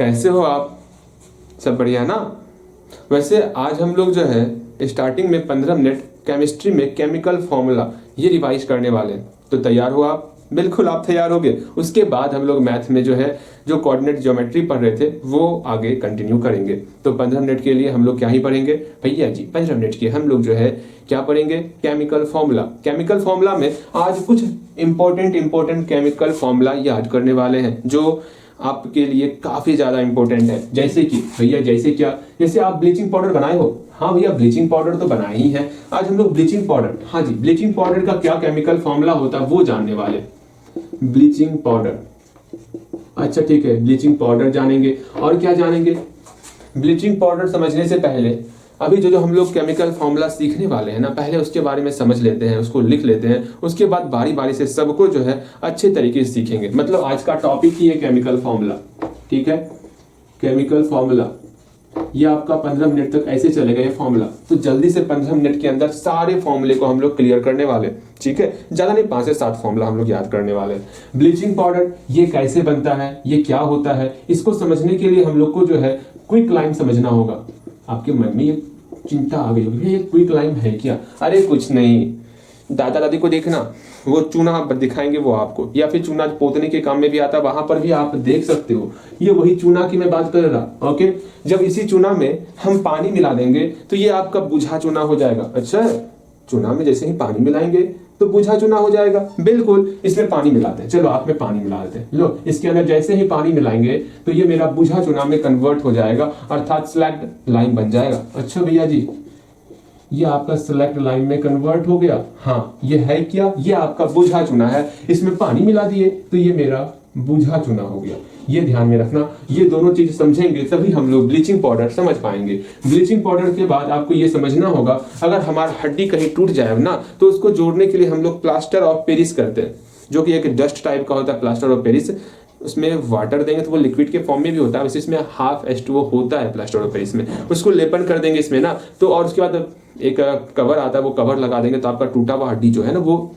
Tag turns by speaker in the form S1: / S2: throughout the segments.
S1: कैसे हो आप? सब बढ़िया ना? वैसे आज हम लोग जो है स्टार्टिंग में 15 मिनट केमिस्ट्री में केमिकल फॉर्मूला ये रिवाइज करने वाले हैं। तो तैयार हो आप? बिल्कुल आप तैयार हो गए। उसके बाद हम लोग मैथ में जो है जो कोऑर्डिनेट ज्योमेट्री पढ़ रहे थे वो आगे कंटिन्यू करेंगे। तो 15 मिनट के लिए हम लोग क्या ही पढ़ेंगे भैया जी? 15 मिनट के हम लोग जो है क्या पढ़ेंगे? Chemical formula. केमिकल फॉर्मूला में आज कुछ इंपॉर्टेंट केमिकल फॉर्मूला याद करने वाले हैं जो आपके लिए काफी ज्यादा इंपॉर्टेंट है। जैसे कि भैया जैसे क्या? जैसे आप ब्लीचिंग पाउडर बनाए हो। हाँ भैया ब्लीचिंग पाउडर तो बनाए ही है। आज हम लोग ब्लीचिंग पाउडर, हाँ जी, ब्लीचिंग पाउडर का क्या केमिकल फॉर्मूला होता है वो जानने वाले। ब्लीचिंग पाउडर, अच्छा ठीक है, ब्लीचिंग पाउडर जानेंगे। और क्या जानेंगे? ब्लीचिंग पाउडर समझने से पहले अभी जो हम लोग केमिकल फॉर्मूला सीखने वाले हैं ना, पहले उसके बारे में समझ लेते हैं, उसको लिख लेते हैं। उसके बाद बारी बारी से सबको जो है अच्छे तरीके से सीखेंगे। मतलब आज का टॉपिक ही है केमिकल फॉर्मूला, ठीक है? केमिकल फॉर्मूला ये आपका 15 मिनट तक ऐसे चलेगा ये फॉर्मूला। तो जल्दी से 15 मिनट के अंदर सारे फॉर्मूले को हम लोग क्लियर करने वाले, ठीक है? ज्यादा नहीं, 5 से 7 फॉर्मूला हम लोग याद करने वाले। ब्लीचिंग पाउडर ये कैसे बनता है, ये क्या होता है, इसको समझने के लिए हम लोग को जो है क्विक लाइन समझना होगा। आपके मन में ये चिंता आ गई होगी, ये क्विक लाइन है क्या? अरे कुछ नहीं, दादा दादी को देखना, वो चूना दिखाएंगे वो आपको, या फिर चूना पोतने के काम में भी आता है, वहां पर भी आप देख सकते हो। ये वही चूना की मैं बात कर रहा, ओके? जब इसी चूना में हम पानी मिला देंगे तो ये आपका बुझा चूना हो जाएगा। अच्छा, चूना में जैसे ही पानी मिलाएंगे तो बुझा चूना हो जाएगा। बिल्कुल, इसमें पानी मिलाते हैं। चलो आप में पानी मिला देते हैं। लो, इसके अंदर जैसे ही पानी मिलाएंगे तो ये मेरा बुझा चूना में कन्वर्ट हो जाएगा, अर्थात स्लैग्ड लाइन बन जाएगा। अच्छा भैया जी, ये आपका सिलेक्ट लाइन में कन्वर्ट हो गया। हाँ, ये है क्या? ये आपका बुझा चूना है। इसमें पानी मिला दिए तो ये मेरा बुझा चूना हो गया। ये ध्यान में रखना, ये दोनों चीज समझेंगे तभी हम लोग ब्लीचिंग पाउडर समझ पाएंगे। ब्लीचिंग पाउडर के बाद आपको ये समझना होगा, अगर हमारा हड्डी कहीं टूट जाए ना तो उसको जोड़ने के लिए हम लोग प्लास्टर ऑफ पेरिस करते हैं, जो कि एक डस्ट टाइप का होता है प्लास्टर ऑफ पेरिस। उसमें वाटर देंगे तो वो लिक्विड के फॉर्म में भी होता है, वैसे इसमें हाफ H2O होता है प्लास्टर ऑफ पेरिस में। उसको लेपन कर देंगे इसमें ना, तो और उसके बाद एक कवर आता है, वो कवर लगा देंगे तो आपका टूटा हुआ हड्डी जो है ना वो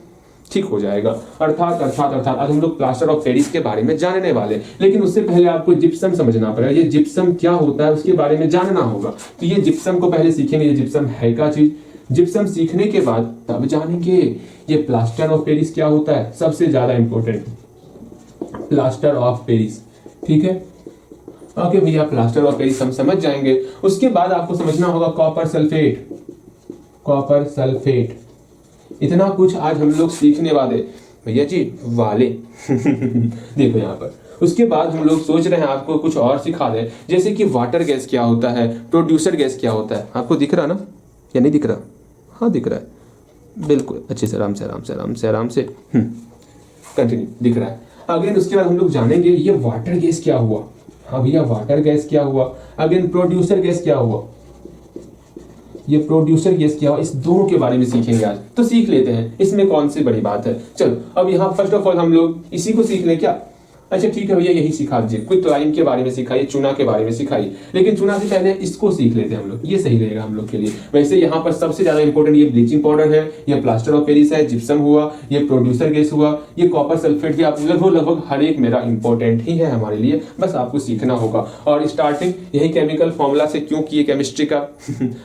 S1: ठीक हो जाएगा। अर्थात आज हम लोग प्लास्टर ऑफ पेरिस के बारे में जानने वाले। लेकिन उससे पहले आपको जिप्सम समझना पड़ेगा। ये जिप्सम क्या होता है उसके बारे में जानना होगा। तो ये जिप्सम को पहले सीखेंगे, ये जिप्सम है क्या चीज। जिप्सम सीखने के बाद तब जानेंगे ये प्लास्टर ऑफ पेरिस क्या होता है। सबसे ज्यादा इंपॉर्टेंट प्लास्टर ऑफ पेरिस, ठीक है? ओके भैया, प्लास्टर ऑफ पेरिस हम समझ जाएंगे। उसके बाद आपको समझना होगा कॉपर सल्फेट। कॉपर सल्फेट, इतना कुछ आज हम लोग सीखने वाले भैया जी वाले देखो यहाँ पर। उसके बाद हम लोग सोच रहे हैं आपको कुछ और सिखा दें, जैसे कि वाटर गैस क्या होता है, प्रोड्यूसर गैस क्या होता है। आपको दिख रहा ना या नहीं दिख रहा? हाँ दिख रहा है, बिल्कुल अच्छे से आराम से कंटिन्यू दिख रहा है। अगेन उसके बाद हम लोग जानेंगे ये वाटर गैस क्या हुआ। हाँ भैया, वाटर गैस क्या हुआ। अगेन प्रोड्यूसर गैस क्या हुआ, ये प्रोड्यूसर गैस क्या हुआ। इस दोनों के बारे में सीखेंगे आज। तो सीख लेते हैं, इसमें कौन सी बड़ी बात है। चलो अब यहाँ फर्स्ट ऑफ ऑल हम लोग इसी को सीख लें क्या? अच्छा ठीक है भैया, यही सिखा दीजिए। क्विक लाइन के बारे में सिखाइए, चूना के बारे में सिखाइए। लेकिन चूना से पहले इसको सीख लेते हैं हम लोग, ये सही रहेगा हम लोग के लिए। वैसे यहाँ पर सबसे ज्यादा इंपॉर्टेंट ये ब्लीचिंग पाउडर है, ये प्लास्टर ऑफ पेरिस है, जिप्सम हुआ, ये प्रोड्यूसर गैस हुआ, ये कॉपर सल्फेट भी। आप लगभग हर एक मेरा इंपॉर्टेंट ही है हमारे लिए, बस आपको सीखना होगा। और स्टार्टिंग यही केमिकल फॉर्मूला से क्यों किए केमिस्ट्री का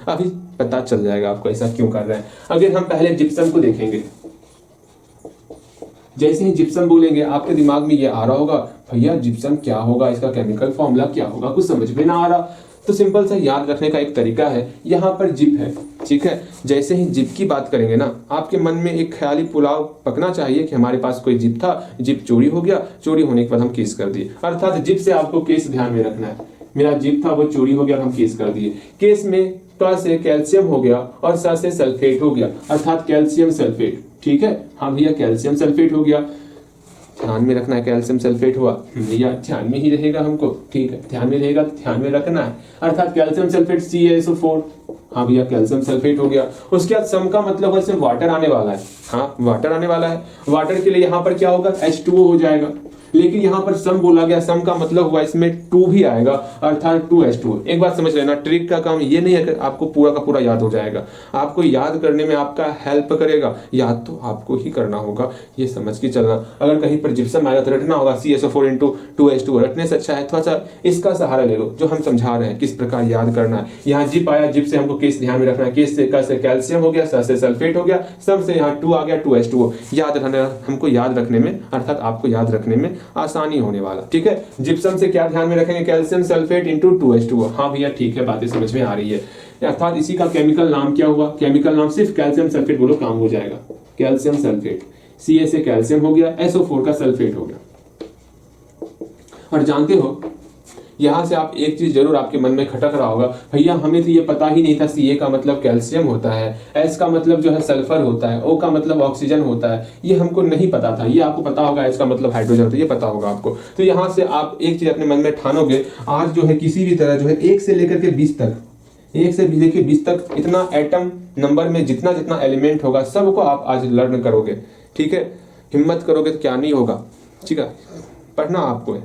S1: अभी पता चल जाएगा आपको ऐसा क्यों कर रहे हैं। अगर हम पहले जिप्सम को देखेंगे, जैसे ही जिप्सम बोलेंगे आपके दिमाग में ये आ रहा होगा, भैया जिप्सम क्या होगा, इसका केमिकल फॉर्मूला क्या होगा, कुछ समझ में ना आ रहा। तो सिंपल सा याद रखने का एक तरीका है, यहाँ पर जिप है, ठीक है? जैसे ही जिप की बात करेंगे ना, आपके मन में एक ख्याली पुलाव पकना चाहिए कि हमारे पास कोई जिप था, जिप चोरी हो गया, चोरी होने के बाद हम केस कर दिए। अर्थात जिप से आपको केस ध्यान में रखना है। मेरा जिप था वो चोरी हो गया, हम केस कर दिए। केस में क से कैल्शियम हो गया और स से सल्फेट हो गया, अर्थात कैल्शियम सल्फेट, ठीक है? हाँ भैया, कैल्शियम सल्फेट हो गया। ध्यान में रखना है, कैल्शियम सल्फेट हुआ भैया, ध्यान में ही रहेगा हमको, ठीक है? ध्यान में रहेगा तो ध्यान में रखना है। अर्थात कैल्शियम सल्फेट CaSO4। हाँ भैया, कैल्शियम सल्फेट हो गया। उसके बाद सम का मतलब है वाटर आने वाला है। हाँ, वाटर आने वाला है। वाटर के लिए यहाँ पर क्या होगा, H2O हो जाएगा। लेकिन यहाँ पर सम बोला गया, सम का मतलब हुआ इसमें 2 भी आएगा, अर्थात 2s2। एक बात समझ लेना, ट्रिक का काम ये नहीं है कि आपको पूरा का पूरा याद हो जाएगा, आपको याद करने में आपका हेल्प करेगा, याद तो आपको ही करना होगा, ये समझ के चलना। अगर कहीं पर जिप्सम आएगा तो रटना होगा CSO4 इंटू 2s2, रटने से अच्छा है थोड़ा सा इसका सहारा ले लो, जो हम समझा रहे हैं किस प्रकार याद करना है। यहाँ जिप आया, जिप से हमको केस ध्यान में रखना है, केस से क से कैल्शियम हो गया, स से सल्फेट हो गया, सब से यहाँ 2 आ गया, 2s2 याद रखना, हमको याद रखने में अर्थात आपको याद रखने में आसानी होने वाला। ठीक है, जिप्सम से क्या ध्यान में रखेंगे, कैल्शियम सल्फेट इंटू 2s2। हाँ भैया ठीक है, बातें समझ में आ रही है। अर्थात इसी का केमिकल नाम क्या हुआ, केमिकल नाम सिर्फ कैल्शियम सल्फेट बोलो काम हो जाएगा, कैल्शियम सल्फेट। Ca से कैल्शियम हो गया, SO4 का सल्फेट हो गया। और जानते हो यहां से आप एक चीज जरूर आपके मन में खटक रहा होगा, भैया हमें तो ये पता ही नहीं था Ca का मतलब कैल्शियम होता है, S का मतलब जो है सल्फर होता है, O का मतलब ऑक्सीजन होता है, ये हमको नहीं पता था। ये आपको पता होगा, S का मतलब हाइड्रोजन होता है, ये पता होगा आपको। तो यहां से आप एक चीज अपने मन में ठानोगे, आज जो है किसी भी तरह जो है 1 से लेकर के 20 तक, 1 से लेकर 20 तक इतना एटम नंबर में जितना जितना एलिमेंट होगा सबको आप आज लर्न करोगे। ठीक है, हिम्मत करोगे तो क्या नहीं होगा। ठीक है, पढ़ना आपको है।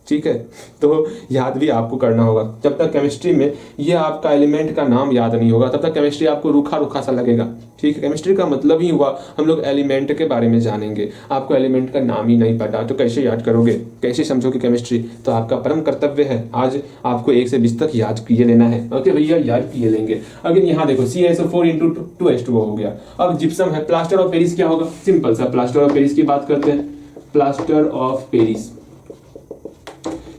S1: ठीक है, तो याद भी आपको करना होगा। जब तक केमिस्ट्री में ये आपका एलिमेंट का नाम याद नहीं होगा तब तक केमिस्ट्री आपको रूखा रूखा सा लगेगा। ठीक है, केमिस्ट्री का मतलब ही हुआ हम लोग एलिमेंट के बारे में जानेंगे, आपको एलिमेंट का नाम ही नहीं पता तो कैसे याद करोगे, कैसे समझोगे केमिस्ट्री। तो आपका परम कर्तव्य है आज आपको 1 से 20 तक याद किए लेना है। ओके भैया, याद किए लेंगे। अगर यहाँ देखो CaSO4 इंटू 2s2 हो गया। अब जिप्सम है, प्लास्टर ऑफ पेरिस क्या होगा, सिंपल सा प्लास्टर ऑफ पेरिस की बात करते हैं। प्लास्टर ऑफ पेरिस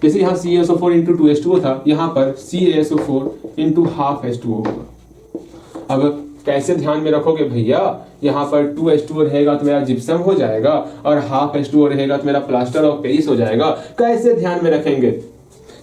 S1: जैसे यहाँ CaSO4 इंटू 2s2 था, यहाँ पर CaSO4 इंटू हाफ H2O होगा। अब कैसे ध्यान में रखोगे भैया, यहाँ पर 2s2 रहेगा तो मेरा जिप्सम हो जाएगा और हाफ H2O रहेगा तो मेरा प्लास्टर ऑफ पेरिस हो जाएगा। कैसे ध्यान में रखेंगे,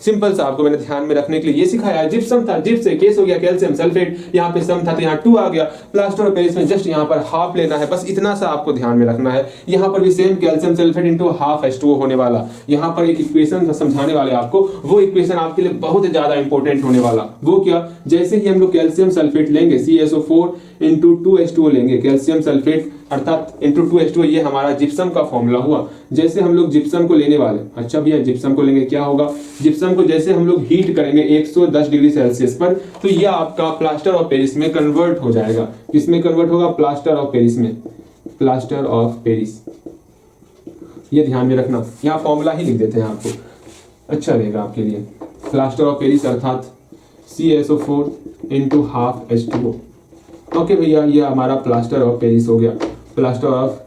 S1: सिंपल सा आपको मैंने ध्यान में रखने के लिए ये सिखाया। जिप्सम था, जिप से केस हो गया कैल्शियम सल्फेट, यहाँ पे सम था तो यहाँ 2 आ गया। प्लास्टर ऑफ पेरिस में जस्ट यहाँ पर हाफ लेना है, बस इतना सा आपको ध्यान में रखना है। यहाँ पर भी same calcium sulphate into half H2O होने वाला। यहाँ पर एक इक्वेशन समझाने वाले आपको, वो इक्वेशन आपके लिए बहुत ज्यादा इंपॉर्टेंट होने वाला। वो क्या, जैसे ही हम लोग कैल्शियम सल्फेट लेंगे CaSO4 इंटू 2s2 लेंगे, कैल्शियम सल्फेट अर्थात इंटू 2s2, ये हमारा जिप्सम का फॉर्मूला हुआ। जैसे हम लोग जिप्सम को लेने वाले, अच्छा भैया जिप्सम को लेंगे क्या होगा, जिप्सम को जैसे हम लोग हीट करेंगे 110 डिग्री सेल्सियस पर, तो ये आपका प्लास्टर ऑफ पेरिस में कन्वर्ट हो जाएगा। किसमें कन्वर्ट होगा, प्लास्टर ऑफ पेरिस में, प्लास्टर ऑफ पेरिस। ये ध्यान में रखना, यहाँ फॉर्मूला ही लिख देते हैं आपको, अच्छा रहेगा आपके लिए। प्लास्टर ऑफ पेरिस अर्थात CaSO4 into half H2O। Okay भैया, ये हमारा प्लास्टर ऑफ पेरिस हो गया, प्लास्टर ऑफ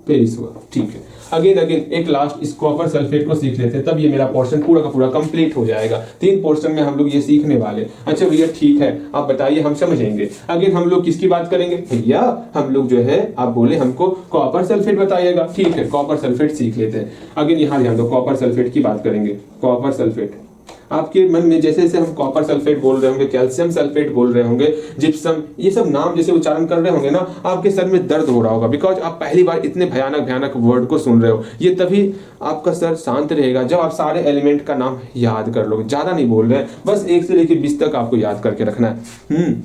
S1: पेरिस हुआ। ठीक है, अगेन एक लास्ट इस कॉपर सल्फेट को सीख लेते हैं, तब ये मेरा पोर्शन पूरा का पूरा कंप्लीट हो जाएगा। 3 पोर्शन में हम लोग ये सीखने वाले। अच्छा भैया ठीक है, आप बताइए, हम समझेंगे। अगेन हम लोग किसकी बात करेंगे भैया, हम लोग जो है आप बोले हमको कॉपर सल्फेट बताइएगा। ठीक है, कॉपर सल्फेट सीख लेते हैं। अगेन यहाँ ध्यान दो, कॉपर सल्फेट की बात करेंगे। कॉपर सल्फेट आपके मन में जैसे जैसे हम कॉपर सल्फेट बोल रहे होंगे, कैल्शियम सल्फेट बोल रहे होंगे, जिप्सम, ये सब नाम जैसे उच्चारण कर रहे होंगे ना, आपके सर में दर्द हो रहा होगा, बिकॉज आप पहली बार इतने भयानक भयानक वर्ड को सुन रहे हो। ये तभी आपका सर शांत रहेगा जब आप सारे एलिमेंट का नाम याद कर लोगे। ज्यादा नहीं बोल रहे हैं, बस 1 से लेकर 20 तक आपको याद करके रखना है।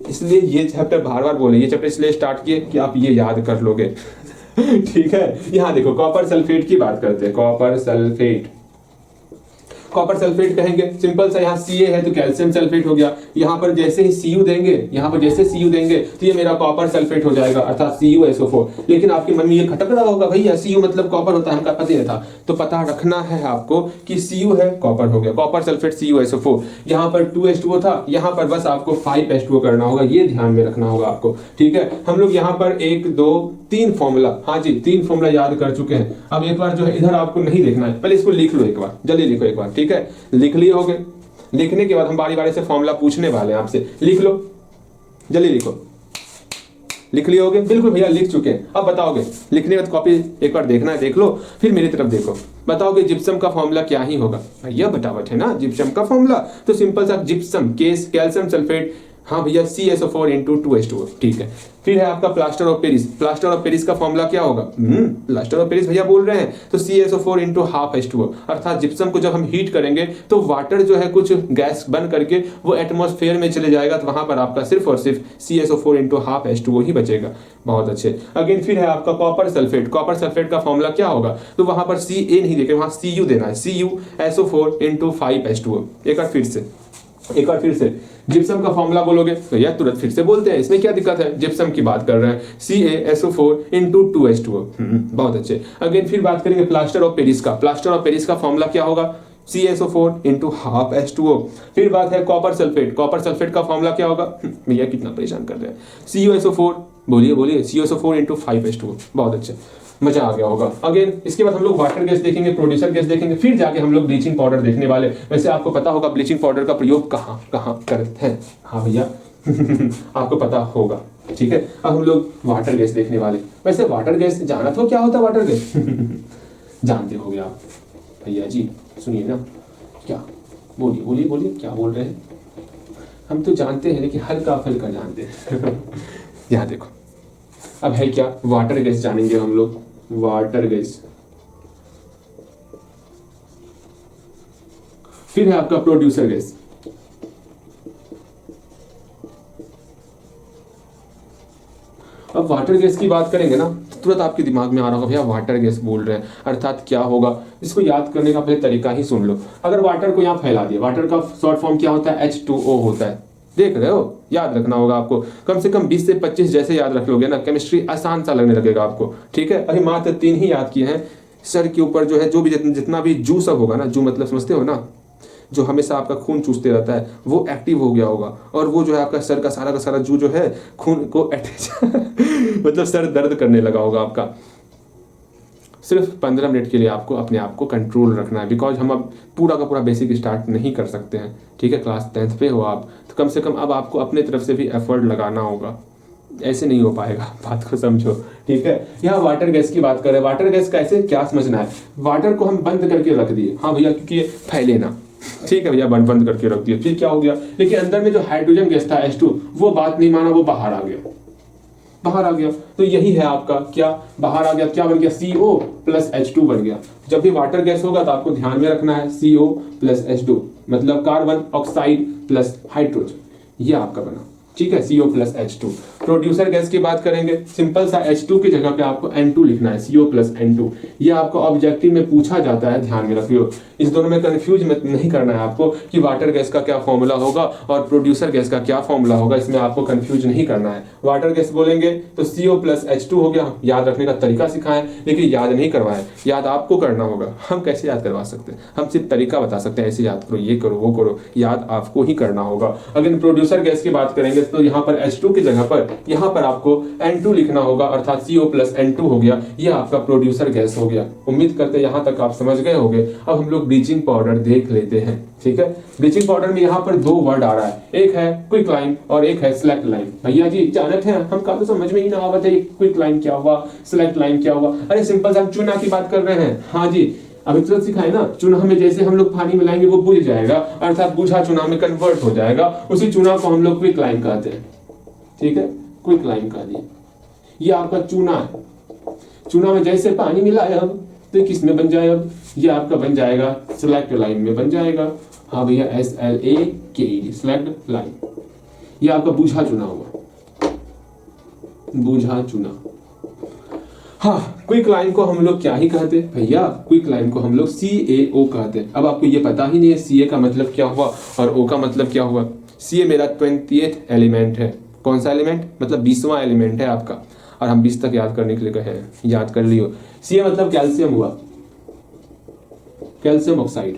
S1: इसलिए ये चैप्टर बार बार बोले, ये चैप्टर इसलिए स्टार्ट किए कि आप ये याद कर लोगे। ठीक है, यहाँ देखो कॉपर सल्फेट की बात करते हैं। कॉपर सल्फेट, कॉपर सल्फेट कहेंगे, सिंपल सा, यहाँ Ca है तो कैल्शियम सल्फेट हो गया। यहाँ पर जैसे ही Cu देंगे, यहाँ पर जैसे Cu देंगे तो ये मेरा कॉपर सल्फेट हो जाएगा अर्थात CuSO4। लेकिन आपके मन में ये खटक रहा होगा, भैया Cu मतलब कॉपर होता है, हमका पता नहीं था। तो पता रखना है आपको कि Cu है, कॉपर हो गया, कॉपर सल्फेट CuSO4। यहाँ पर 2H2O था, यहाँ पर बस आपको 5H2O करना होगा, ये ध्यान में रखना होगा आपको। ठीक है, हम लोग यहाँ पर 1 2 3 फॉर्मूला, हाँ जी 3 फॉर्मूला याद कर चुके हैं। अब एक बार जो है इधर आपको नहीं देखना है, पहले इसको लिख लो एक बार, जल्दी लिखो एक बार। ठीक है, लिख लिए होगे, लिखने के बाद हम बारी बारी से फॉर्मूला पूछने वाले हैं आपसे, लिख लो, जल्दी लिखो। लिख लिए होगे, बिल्कुल भैया लिख चुके हैं। अब बताओगे, लिखने के बाद कॉपी एक बार देखना है, देख लो, फिर मेरी तरफ देखो। बताओगे जिप्सम का फॉर्मूला क्या ही होगा भैया, बतावट है ना जिप्सम का फॉर्मूला। तो सिंपल सा जिप्सम, केस कैल्शियम सल्फेट हाँ भैया CSO4 इंटू 2H2O, ठीक है। फिर है आपका plaster of Paris. Plaster of Paris का फॉर्मूला क्या होगा? प्लास्टर ऑफ पेरिस भैया बोल रहे हैं तो CSO4 इंटू हाफ H2O, अर्थात जिप्सम को जब हम हीट करेंगे तो वाटर जो है कुछ गैस बन करके वो एटमॉस्फेयर में चले जाएगा, तो वहां पर आपका सिर्फ और सिर्फ CSO4 इंटू हाफ H2O ही बचेगा। बहुत अच्छे। अगेन फिर है आपका कॉपर सल्फेट। कॉपर सल्फेट का फॉर्मूला क्या होगा? तो वहां पर Ca नहीं देखे, वहां Cu देना है, CuSO4 इंटू 5H2O। एक बार फिर से जिप्सम का फॉर्मूला बोलोगे तो यार तुरंत फिर से बोलते हैं, इसमें क्या दिक्कत है? जिप्सम की बात कर रहे हैं, CaSO4 इंटू 2H2O। बहुत अच्छे। अगेन फिर बात करेंगे प्लास्टर ऑफ पेरिस का। प्लास्टर ऑफ पेरिस का फॉर्मूला क्या होगा? CaSO4 into half H2O। फिर बात है कॉपर सल्फेट। कॉपर सल्फेट का फॉर्मूला क्या होगा? भैया कितना परेशान कर रहे हैं। CuSO4, बोलिए CuSO4 इंटू 5H2O। बहुत अच्छे, मजा आ गया होगा। अगेन इसके बाद हम लोग वाटर गैस देखेंगे, प्रोड्यूसर गैस देखेंगे, फिर जाके हम लोग ब्लीचिंग पाउडर देखने वाले। वैसे आपको पता होगा ब्लीचिंग पाउडर का प्रयोग कहाँ कहाँ करते हैं? हाँ भैया आपको पता होगा, ठीक है। अब हम लोग वाटर गैस देखने वाले। वैसे वाटर गैस जाना तो क्या होता है वाटर गैस? जानते हो गया आप भैया जी, सुनिए ना, क्या बोलिए क्या बोल रहे हैं? हम तो जानते हैं लेकिन हल्का फुल्का जानते हैं। यहाँ देखो, अब है क्या? वाटर गैस जानेंगे हम लोग। Water gas. फिर है आपका प्रोड्यूसर गैस। अब वाटर गैस की बात करेंगे ना, तुरंत आपके दिमाग में आ रहा होगा भैया वाटर गैस बोल रहे हैं, अर्थात क्या होगा? इसको याद करने का पहले तरीका ही सुन लो। अगर वाटर को यहां फैला दिया, वाटर का शॉर्ट फॉर्म क्या होता है? H2O होता है। देख रहे हो, याद रखना होगा आपको। कम से कम 20 से 25 जैसे याद रख लोगे ना, केमिस्ट्री आसान सा लगने लगेगा आपको, ठीक है। अभी मात्र 3 ही याद किए हैं। सर के ऊपर जो है, जो भी जितना भी जू सब होगा ना, जू मतलब समझते हो ना, जो हमेशा आपका खून चूसते रहता है, वो एक्टिव हो गया होगा, और वो जो है आपका सर का सारा जू जो है खून को मतलब सर दर्द करने लगा होगा आपका। सिर्फ 15 मिनट के लिए आपको अपने आप को कंट्रोल रखना है, बिकॉज हम अब पूरा का पूरा बेसिक स्टार्ट नहीं कर सकते हैं, ठीक है। क्लास 10th पे हो आप, तो कम से कम अब आपको अपने तरफ से भी एफर्ट लगाना होगा, ऐसे नहीं हो पाएगा, बात को समझो, ठीक है। यहाँ वाटर गैस की बात करें, वाटर गैस कैसे क्या समझना है? वाटर को हम बंद करके रख दिए, हाँ भैया, क्योंकि ये फैले ना, ठीक है भैया, बंद करके रख दिया। फिर क्या हो गया? लेकिन अंदर में जो हाइड्रोजन गैस था H2, वो बात नहीं माना, वो बाहर आ गया। तो यही है आपका क्या? बाहर आ गया। क्या बन गया? CO प्लस H2 बन गया। जब भी वाटर गैस होगा तो आपको ध्यान में रखना है CO प्लस H2, मतलब कार्बन ऑक्साइड प्लस हाइड्रोजन, ये आपका बना, ठीक है, CO plus H2। Producer gas की बात करेंगे, सिंपल सा H2 की जगह पे आपको N2 लिखना है, CO प्लस N2। ये आपको ऑब्जेक्टिव में पूछा जाता है, ध्यान में रखियो। इस दोनों में कंफ्यूज नहीं करना है आपको कि वाटर गैस का क्या फॉर्मूला होगा और प्रोड्यूसर गैस का क्या फॉर्मूला होगा, इसमें आपको कंफ्यूज नहीं करना है। वाटर गैस बोलेंगे तो CO प्लस H2 हो गया। याद रखने का तरीका सिखाएं, लेकिन याद नहीं करवाएं, याद आपको करना होगा। हम कैसे याद करवा सकते हैं? हम सिर्फ तरीका बता सकते हैं, ऐसे याद करो, ये करो, वो करो, याद आपको ही करना होगा। अगर प्रोड्यूसर गैस की बात करेंगे तो यहाँ पर H2 की जगह पर यहाँ पर आपको N2 लिखना होगा, अर्थात CO प्लस N2 हो गया। ये आपका प्रोड्यूसर गैस हो गया। उम्मीद करते यहाँ तक आप समझ गए होंगे। अब हम लोग ब्लीचिंग पाउडर देख लेते हैं, ठीक है। ब्लीचिंग पाउडर में यहाँ पर 2 वर्ड आ रहा है, एक है क्विक लाइन और एक है सिलेक्ट लाइन। भैया जी अचानक है, हम का तो समझ में ही ना आवत है, क्विक लाइन क्या हुआ, सिलेक्ट लाइन क्या हुआ? अरे सिंपल सा चूना की बात कर रहे हैं। हाँ जी, अभी तुरंत सिखाए ना, चूना में जैसे हम लोग पानी मिलाएंगे वो बुझ जाएगा, अर्थात बुझा चूना में कन्वर्ट हो जाएगा, उसी चूना को हम लोग क्विक लाइन कहते हैं, ठीक है। क्विक लाइन कह दिए, ये आपका चूना है। चूना में जैसे पानी मिलाया अब तो किस में बन जाए? अब ये आपका बन जाएगा सिलेक्ट लाइन में बन जाएगा। हाँ भैया, SLAKED, सिलेक्ट लाइन। ये आपका बूझा चुना हुआ, बूझा चुना। हाँ, क्विक लाइन को हम लोग क्या ही कहते भैया? क्विक लाइन को हम लोग CaO कहते हैं। अब आपको ये पता ही नहीं है Ca का मतलब क्या हुआ और O का मतलब क्या हुआ। Ca मेरा 20th एलिमेंट है। कौन सा एलिमेंट? मतलब 20वां एलिमेंट है आपका, और हम 20 तक याद करने के लिए कहे हैं, याद कर लियो। Ca मतलब कैल्शियम हुआ, कैल्शियम ऑक्साइड,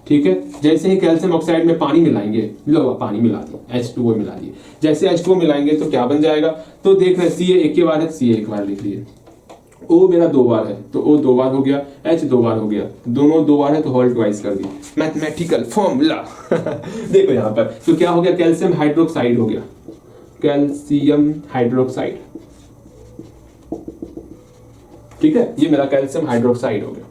S1: ठीक है। जैसे ही कैल्शियम ऑक्साइड में पानी मिलाएंगे, लो पानी मिला दिया, H2O मिला दिए, जैसे H2O मिलाएंगे तो क्या बन जाएगा? तो देख रहे हैं Ca एक बार है, Ca एक बार लिख लिए। O मेरा 2 बार है तो O 2 बार हो गया, H 2 बार हो गया, दोनों 2 बार है तो होल ट्वाइस कर दिया, मैथमेटिकल फॉर्मूला। देखो यहाँ पर तो क्या हो गया? कैल्शियम हाइड्रोक्साइड हो गया, कैल्शियम हाइड्रोक्साइड, ठीक है। ये मेरा कैल्शियम हाइड्रोक्साइड हो गया।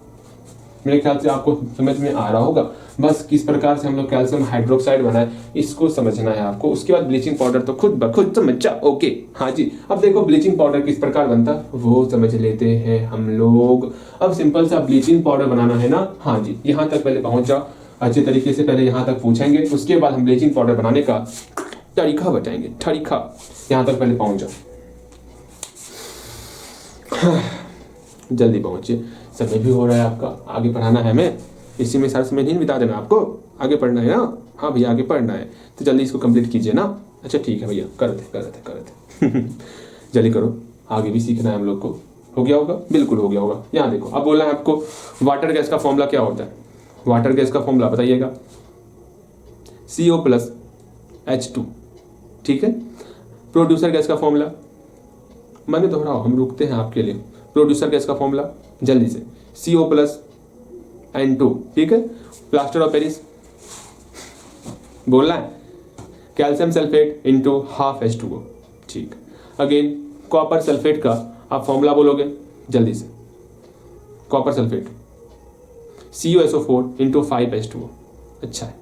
S1: मेरे ख्याल से आपको समझ में आ रहा होगा। बस किस प्रकार से हम लोग कैल्शियम हाइड्रोक्साइड बनाए इसको समझना है आपको। उसके बाद ब्लीचिंग पाउडर तो खुद ब खुद समझ जा। ओके हाँ जी, अब देखो ब्लीचिंग पाउडर किस प्रकार बनता वो समझ लेते हैं हम लोग। अब सिंपल सा ब्लीचिंग पाउडर बनाना है ना। हाँ जी, यहाँ तक पहले पहुंच जाओ अच्छे तरीके से। पहले यहाँ तक पूछेंगे, उसके बाद हम ब्लीचिंग पाउडर बनाने का तरीका बताएंगे। तरीका यहाँ तक पहले पहुंच जाओ। जल्दी पहुंचिए, समय भी हो रहा है आपका, आगे पढ़ाना है हमें। इसी में सारा समय नहीं बिता देना आपको, आगे पढ़ना है ना। हाँ भैया आगे पढ़ना है तो जल्दी इसको कंप्लीट कीजिए ना। अच्छा ठीक है भैया, करते जल्दी करो, आगे भी सीखना है हम लोग को। हो गया होगा, बिल्कुल हो गया होगा। यहाँ देखो अब बोला है आपको वाटर गैस का फॉर्मूला क्या होता है। वाटर गैस का फॉर्मूला बताइएगा, CO+H2। ठीक है। प्रोड्यूसर गैस का फॉर्मूला मैंने दोहराओ, हम रुकते हैं आपके लिए। प्रोड्यूसर गैस का फॉर्मूला जल्दी से CO+N2। ठीक है। प्लास्टर ऑफ पेरिस बोलना है, calcium sulphate into half H2O। ठीक। अगेन कॉपर सल्फेट का आप फॉर्मूला बोलोगे जल्दी से, copper sulphate CuSO4 into 5H2O। अच्छा है।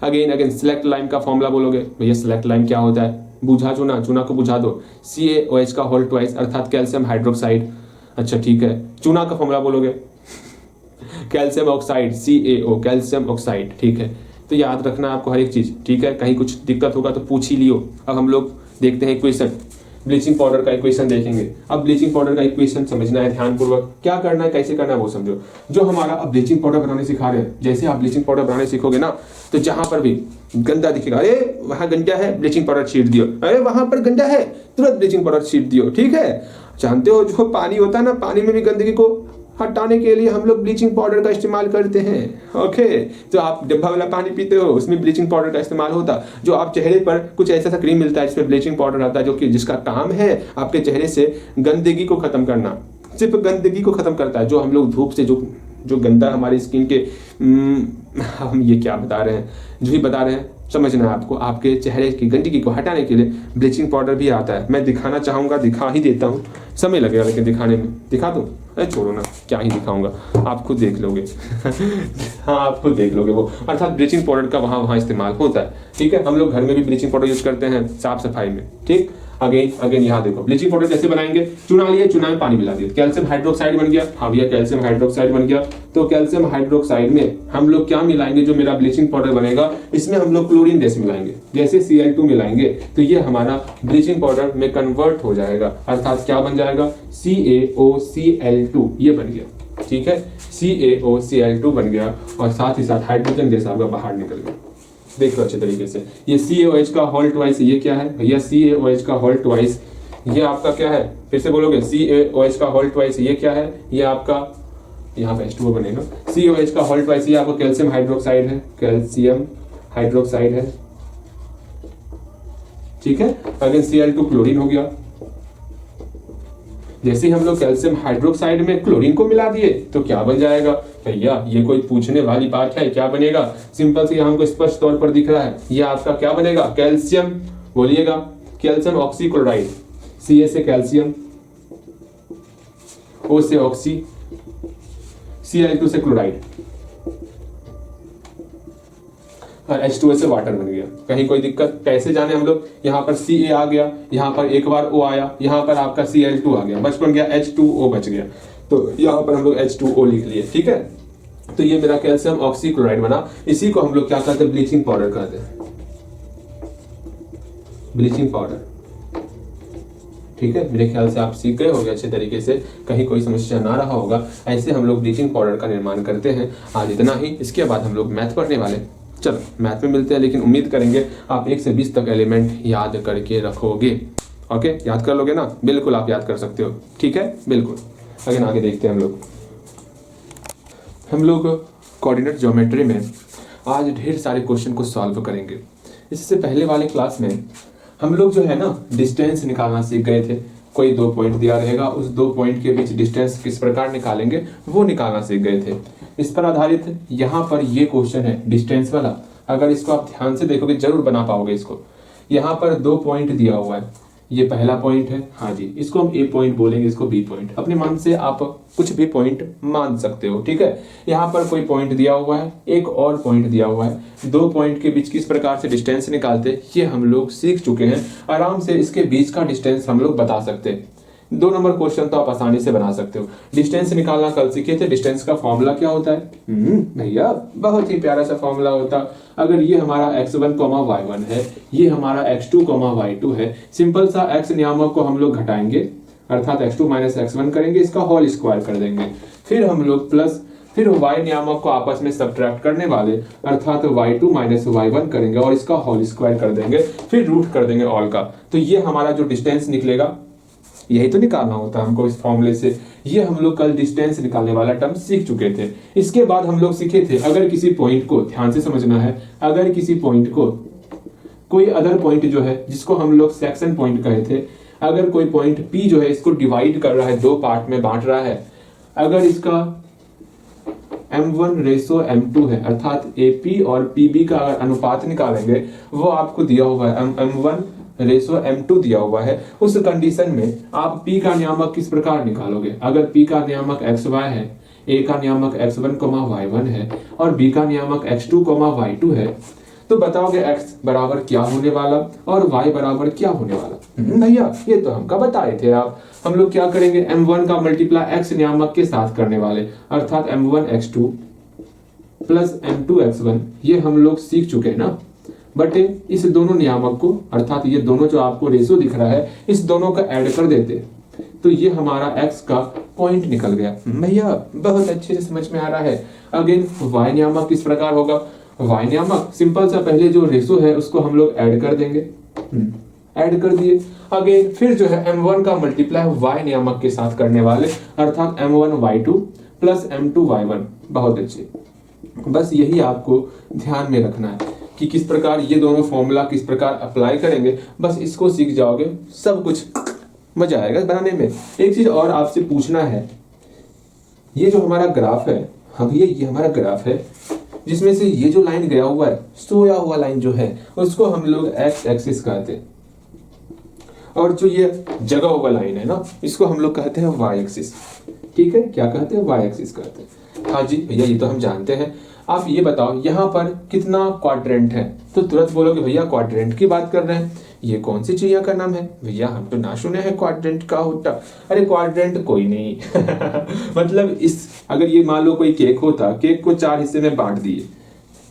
S1: अगेन सिलेक्ट लाइम का फॉर्मूला बोलोगे भैया, सिलेक्ट लाइम क्या होता है, बुझा चुना, चुना को बुझा दो, CaOH का होल ट्वाइस अर्थात कैल्शियम हाइड्रोक्साइड। अच्छा ठीक है। चूना का फॉर्मूला बोलोगे calcium oxide, CaO calcium oxide. ठीक है। तो याद रखना आपको हर एक चीज। ठीक है। कहीं कुछ दिक्कत होगा तो पूछ ही लियो। अब हम लोग देखते हैं इक्वेशन, ब्लीचिंग पाउडर का इक्वेशन देखेंगे। अब ब्लीचिंग पाउडर का इक्वेशन समझना है ध्यानपूर्वक, क्या करना है कैसे करना है वो समझो। जो हमारा अब ब्लीचिंग पाउडर बनाने सिखा रहे हैं, जैसे आप ब्लीचिंग पाउडर बनाने सीखोगे ना तो जहां पर भी गंदा दिखेगा, अरे वहां गंजा है ब्लीचिंग पाउडर छीट दियो, अरे वहां पर गंजा है तुरंत ब्लीचिंग पाउडर छीट दियो। ठीक है। जानते हो जो पानी होता है ना, पानी में भी गंदगी को हटाने के लिए हम लोग ब्लीचिंग पाउडर का इस्तेमाल करते हैं। ओके। तो आप डब्बा वाला पानी पीते हो उसमें ब्लीचिंग पाउडर का इस्तेमाल होता। जो आप चेहरे पर कुछ ऐसा सा क्रीम मिलता है जिसमें ब्लीचिंग पाउडर आता है, जो कि जिसका काम है आपके चेहरे से गंदगी को खत्म करना, सिर्फ गंदगी को खत्म करता है। जो हम लोग धूप से जो गंदा हमारी स्किन के हम ये क्या बता रहे हैं, जो ही बता रहे हैं समझना है आपको। आपके चेहरे की गंदगी को हटाने के लिए ब्लीचिंग पाउडर भी आता है। मैं दिखाना चाहूंगा, दिखा ही देता हूँ, समय लगेगा लेकिन दिखाने में। दिखा दूं? अरे छोड़ो ना, क्या ही दिखाऊंगा, आप खुद देख लोगे। हाँ आप खुद देख लोगे वो। अर्थात ब्लीचिंग पाउडर का वहाँ इस्तेमाल होता है। ठीक है। हम लोग घर में भी ब्लीचिंग पाउडर यूज करते हैं साफ सफाई में। ठीक। अगेन यहाँ देखो ब्लीचिंग पाउडर कैसे बनाएंगे। चुना लिए, चुना में पानी मिला दिया, कैल्शियम हाइड्रोक्साइड बन गया। हाँ भैया कैल्शियम हाइड्रोक्साइड बन गया। तो कैल्शियम हाइड्रोक्साइड में हम लोग क्या मिलाएंगे, जो मेरा ब्लीचिंग पाउडर बनेगा इसमें हम लोग क्लोरीन गैस मिलाएंगे। जैसे Cl2 मिलाएंगे तो ये हमारा ब्लीचिंग पाउडर में कन्वर्ट हो जाएगा, अर्थात क्या बन जाएगा, CaOCl2 ये बन गया। ठीक है। CaOCl2 बन गया और साथ ही साथ हाइड्रोजन गैस आपका बाहर निकल गया। देख लो अच्छे तरीके से। ये CaOH का होल ट्वाइस ये क्या है भैया, CaOH का होल ट्वाइस ये आपका क्या है, फिर से बोलोगे CaOH का होल ट्वाइस ये क्या है, ये आपका यहाँ पे H2O बनेगा। CaOH का होल ट्वाइस ये आपका कैल्शियम हाइड्रोक्साइड है, कैल्शियम हाइड्रोक्साइड है। ठीक है। अगेन Cl2 क्लोरीन हो गया। जैसे ही हम लोग कैल्शियम हाइड्रोक्साइड में क्लोरीन को मिला दिए तो क्या बन जाएगा भैया, ये कोई पूछने वाली बात है, क्या बनेगा, सिंपल से हमको स्पष्ट तौर पर दिख रहा है। ये आपका क्या बनेगा, कैल्शियम, बोलिएगा कैल्शियम ऑक्सीक्लोराइड। Ca से कैल्शियम, O से ऑक्सी, Cl2 से क्लोराइड और H2O से वाटर बन गया। कहीं कोई दिक्कत, कैसे जाने हम लोग, यहाँ पर Ca आ गया, यहाँ पर एक बार O आया, यहाँ पर आपका Cl2 आ गया, बच बन गया H2O बच गया। तो यहाँ पर हम लोग H2O लिख लिए। ठीक है। तो ये मेरा कैल्शियम ऑक्सीक्लोराइड बना। इसी को हम लोग क्या कहते हैं, ब्लीचिंग पाउडर कहते हैं, ब्लीचिंग पाउडर। ठीक है। मेरे ख्याल से आप सीख गए होंगे अच्छे तरीके से, कहीं कोई समस्या ना रहा होगा। ऐसे हम लोग ब्लीचिंग पाउडर का निर्माण करते हैं। आज इतना ही, इसके बाद हम लोग मैथ पढ़ने वाले। चलो मैथ में मिलते हैं, लेकिन उम्मीद करेंगे आप 1 से 20 तक एलिमेंट याद करके रखोगे। ओके, याद कर लोगे ना, बिल्कुल आप याद कर सकते हो। ठीक है, बिल्कुल। अगेन आगे देखते हैं हम लोग कोऑर्डिनेट ज्योमेट्री में आज ढेर सारे क्वेश्चन को सॉल्व करेंगे। इससे पहले वाले क्लास में हम लोग जो है ना डिस्टेंस निकालना सीख गए थे। कोई 2 पॉइंट दिया रहेगा, उस 2 पॉइंट के बीच डिस्टेंस किस प्रकार निकालेंगे वो निकालना सीख गए थे। इस पर आधारित यहाँ पर ये क्वेश्चन है डिस्टेंस वाला। अगर इसको आप ध्यान से देखोगे जरूर बना पाओगे इसको। यहाँ पर 2 पॉइंट दिया हुआ है, ये पहला पॉइंट है, हाँ जी, इसको हम ए पॉइंट बोलेंगे, इसको बी पॉइंट, अपने मन से आप कुछ भी पॉइंट मान सकते हो, ठीक है। यहाँ पर कोई पॉइंट दिया हुआ है, एक और पॉइंट दिया हुआ है, दो पॉइंट के बीच किस प्रकार से डिस्टेंस निकालते ये हम लोग सीख चुके हैं। आराम से इसके बीच का डिस्टेंस हम लोग बता सकते हैं। 2 नंबर क्वेश्चन तो आप आसानी से बना सकते हो। डिस्टेंस निकालना कल सीखे थे, डिस्टेंस का फॉर्मूला क्या होता है भैया, बहुत ही प्यारा सा फॉर्मूला होता। अगर ये हमारा x1, y1 है, ये हमारा x2, y2 है, सिंपल सा x नियामक को हम लोग घटाएंगे, अर्थात x2 माइनस x1 करेंगे, इसका होल स्क्वायर कर देंगे, फिर हम लोग प्लस, फिर y नियामक को आपस में सब्ट्रैक्ट करने वाले, अर्थात y2 माइनस y1 करेंगे और इसका होल स्क्वायर कर देंगे, फिर रूट कर देंगे ऑल का। तो ये हमारा जो डिस्टेंस निकलेगा, यही तो निकालना होता है हमको इस फॉर्मूले से। ये हम लोग कल डिस्टेंस निकालने वाला टर्म सीख चुके थे। इसके बाद हम लोग सीखे थे, अगर किसी पॉइंट को, ध्यान से समझना है, अगर किसी पॉइंट को कोई अदर पॉइंट जो है, जिसको हम लोग सेक्शन पॉइंट कहे थे, अगर कोई पॉइंट P जो है इसको डिवाइड कर रहा है, 2 पार्ट में बांट रहा है, अगर इसका m1 रेशो m2 है, अर्थात AP और PB का अगर अनुपात निकालेंगे, वो आपको दिया हुआ है m1 रेशो m2 दिया हुआ है, उस कंडीशन में आप P का नियामक किस प्रकार निकालोगे। अगर P का नियामक xy है, A का नियामक x1, y1 है और B का नियामक x2, y2 है, तो बताओगे x बराबर क्या होने वाला और y बराबर क्या होने वाला। भैया ये तो हमका बताए थे आप। हम लोग क्या करेंगे, m1 का मल्टीप्लाई x नियामक के साथ करने वाले, अर्थात m1 x2 plus m2 x1, ये हम लोग सीख चुके हैं ना। बट इस दोनों नियामक को, अर्थात ये दोनों जो आपको रेशो दिख रहा है, इस दोनों का ऐड कर देते तो ये हमारा x का पॉइंट निकल गया। भैया बहुत अच्छे से समझ में आ रहा है। अगेन y नियामक किस प्रकार होगा, y नियामक सिंपल सा, पहले जो रेशो है उसको हम लोग ऐड कर देंगे, ऐड कर दिए। अगेन फिर जो है m1 का मल्टीप्लाई y नियामक के साथ करने वाले, अर्थात m1 y2 plus m2 y1। बहुत अच्छे, बस यही आपको ध्यान में रखना है कि किस प्रकार ये दोनों फॉर्मूला किस प्रकार अप्लाई करेंगे, बस इसको सीख जाओगे, सब कुछ मजा आएगा बनाने में। एक चीज और आपसे पूछना है, ये जो हमारा ग्राफ है, हाँ भैया ये हमारा ग्राफ है, जिसमें से ये जो लाइन गया हुआ है, सोया हुआ लाइन जो है, उसको हम लोग एक्स एक्सिस कहते हैं, और जो ये जगह हुआ लाइन है ना, इसको हम लोग कहते हैं वाई एक्सिस। ठीक है, क्या कहते हैं, वाई एक्सिस कहते हैं। हाँ जी भैया ये तो हम जानते हैं। आप ये बताओ यहाँ पर कितना क्वाड्रेंट है, तो तुरंत बोलोगे भैया क्वाड्रेंट की बात कर रहे हैं, ये कौन सी चिड़िया का नाम है भैया, हम तो ना सुने हैं क्वाड्रेंट का होता। अरे क्वाड्रेंट कोई नहीं मतलब इस, अगर ये मान लो कोई केक होता, केक को 4 हिस्से में बांट दिए,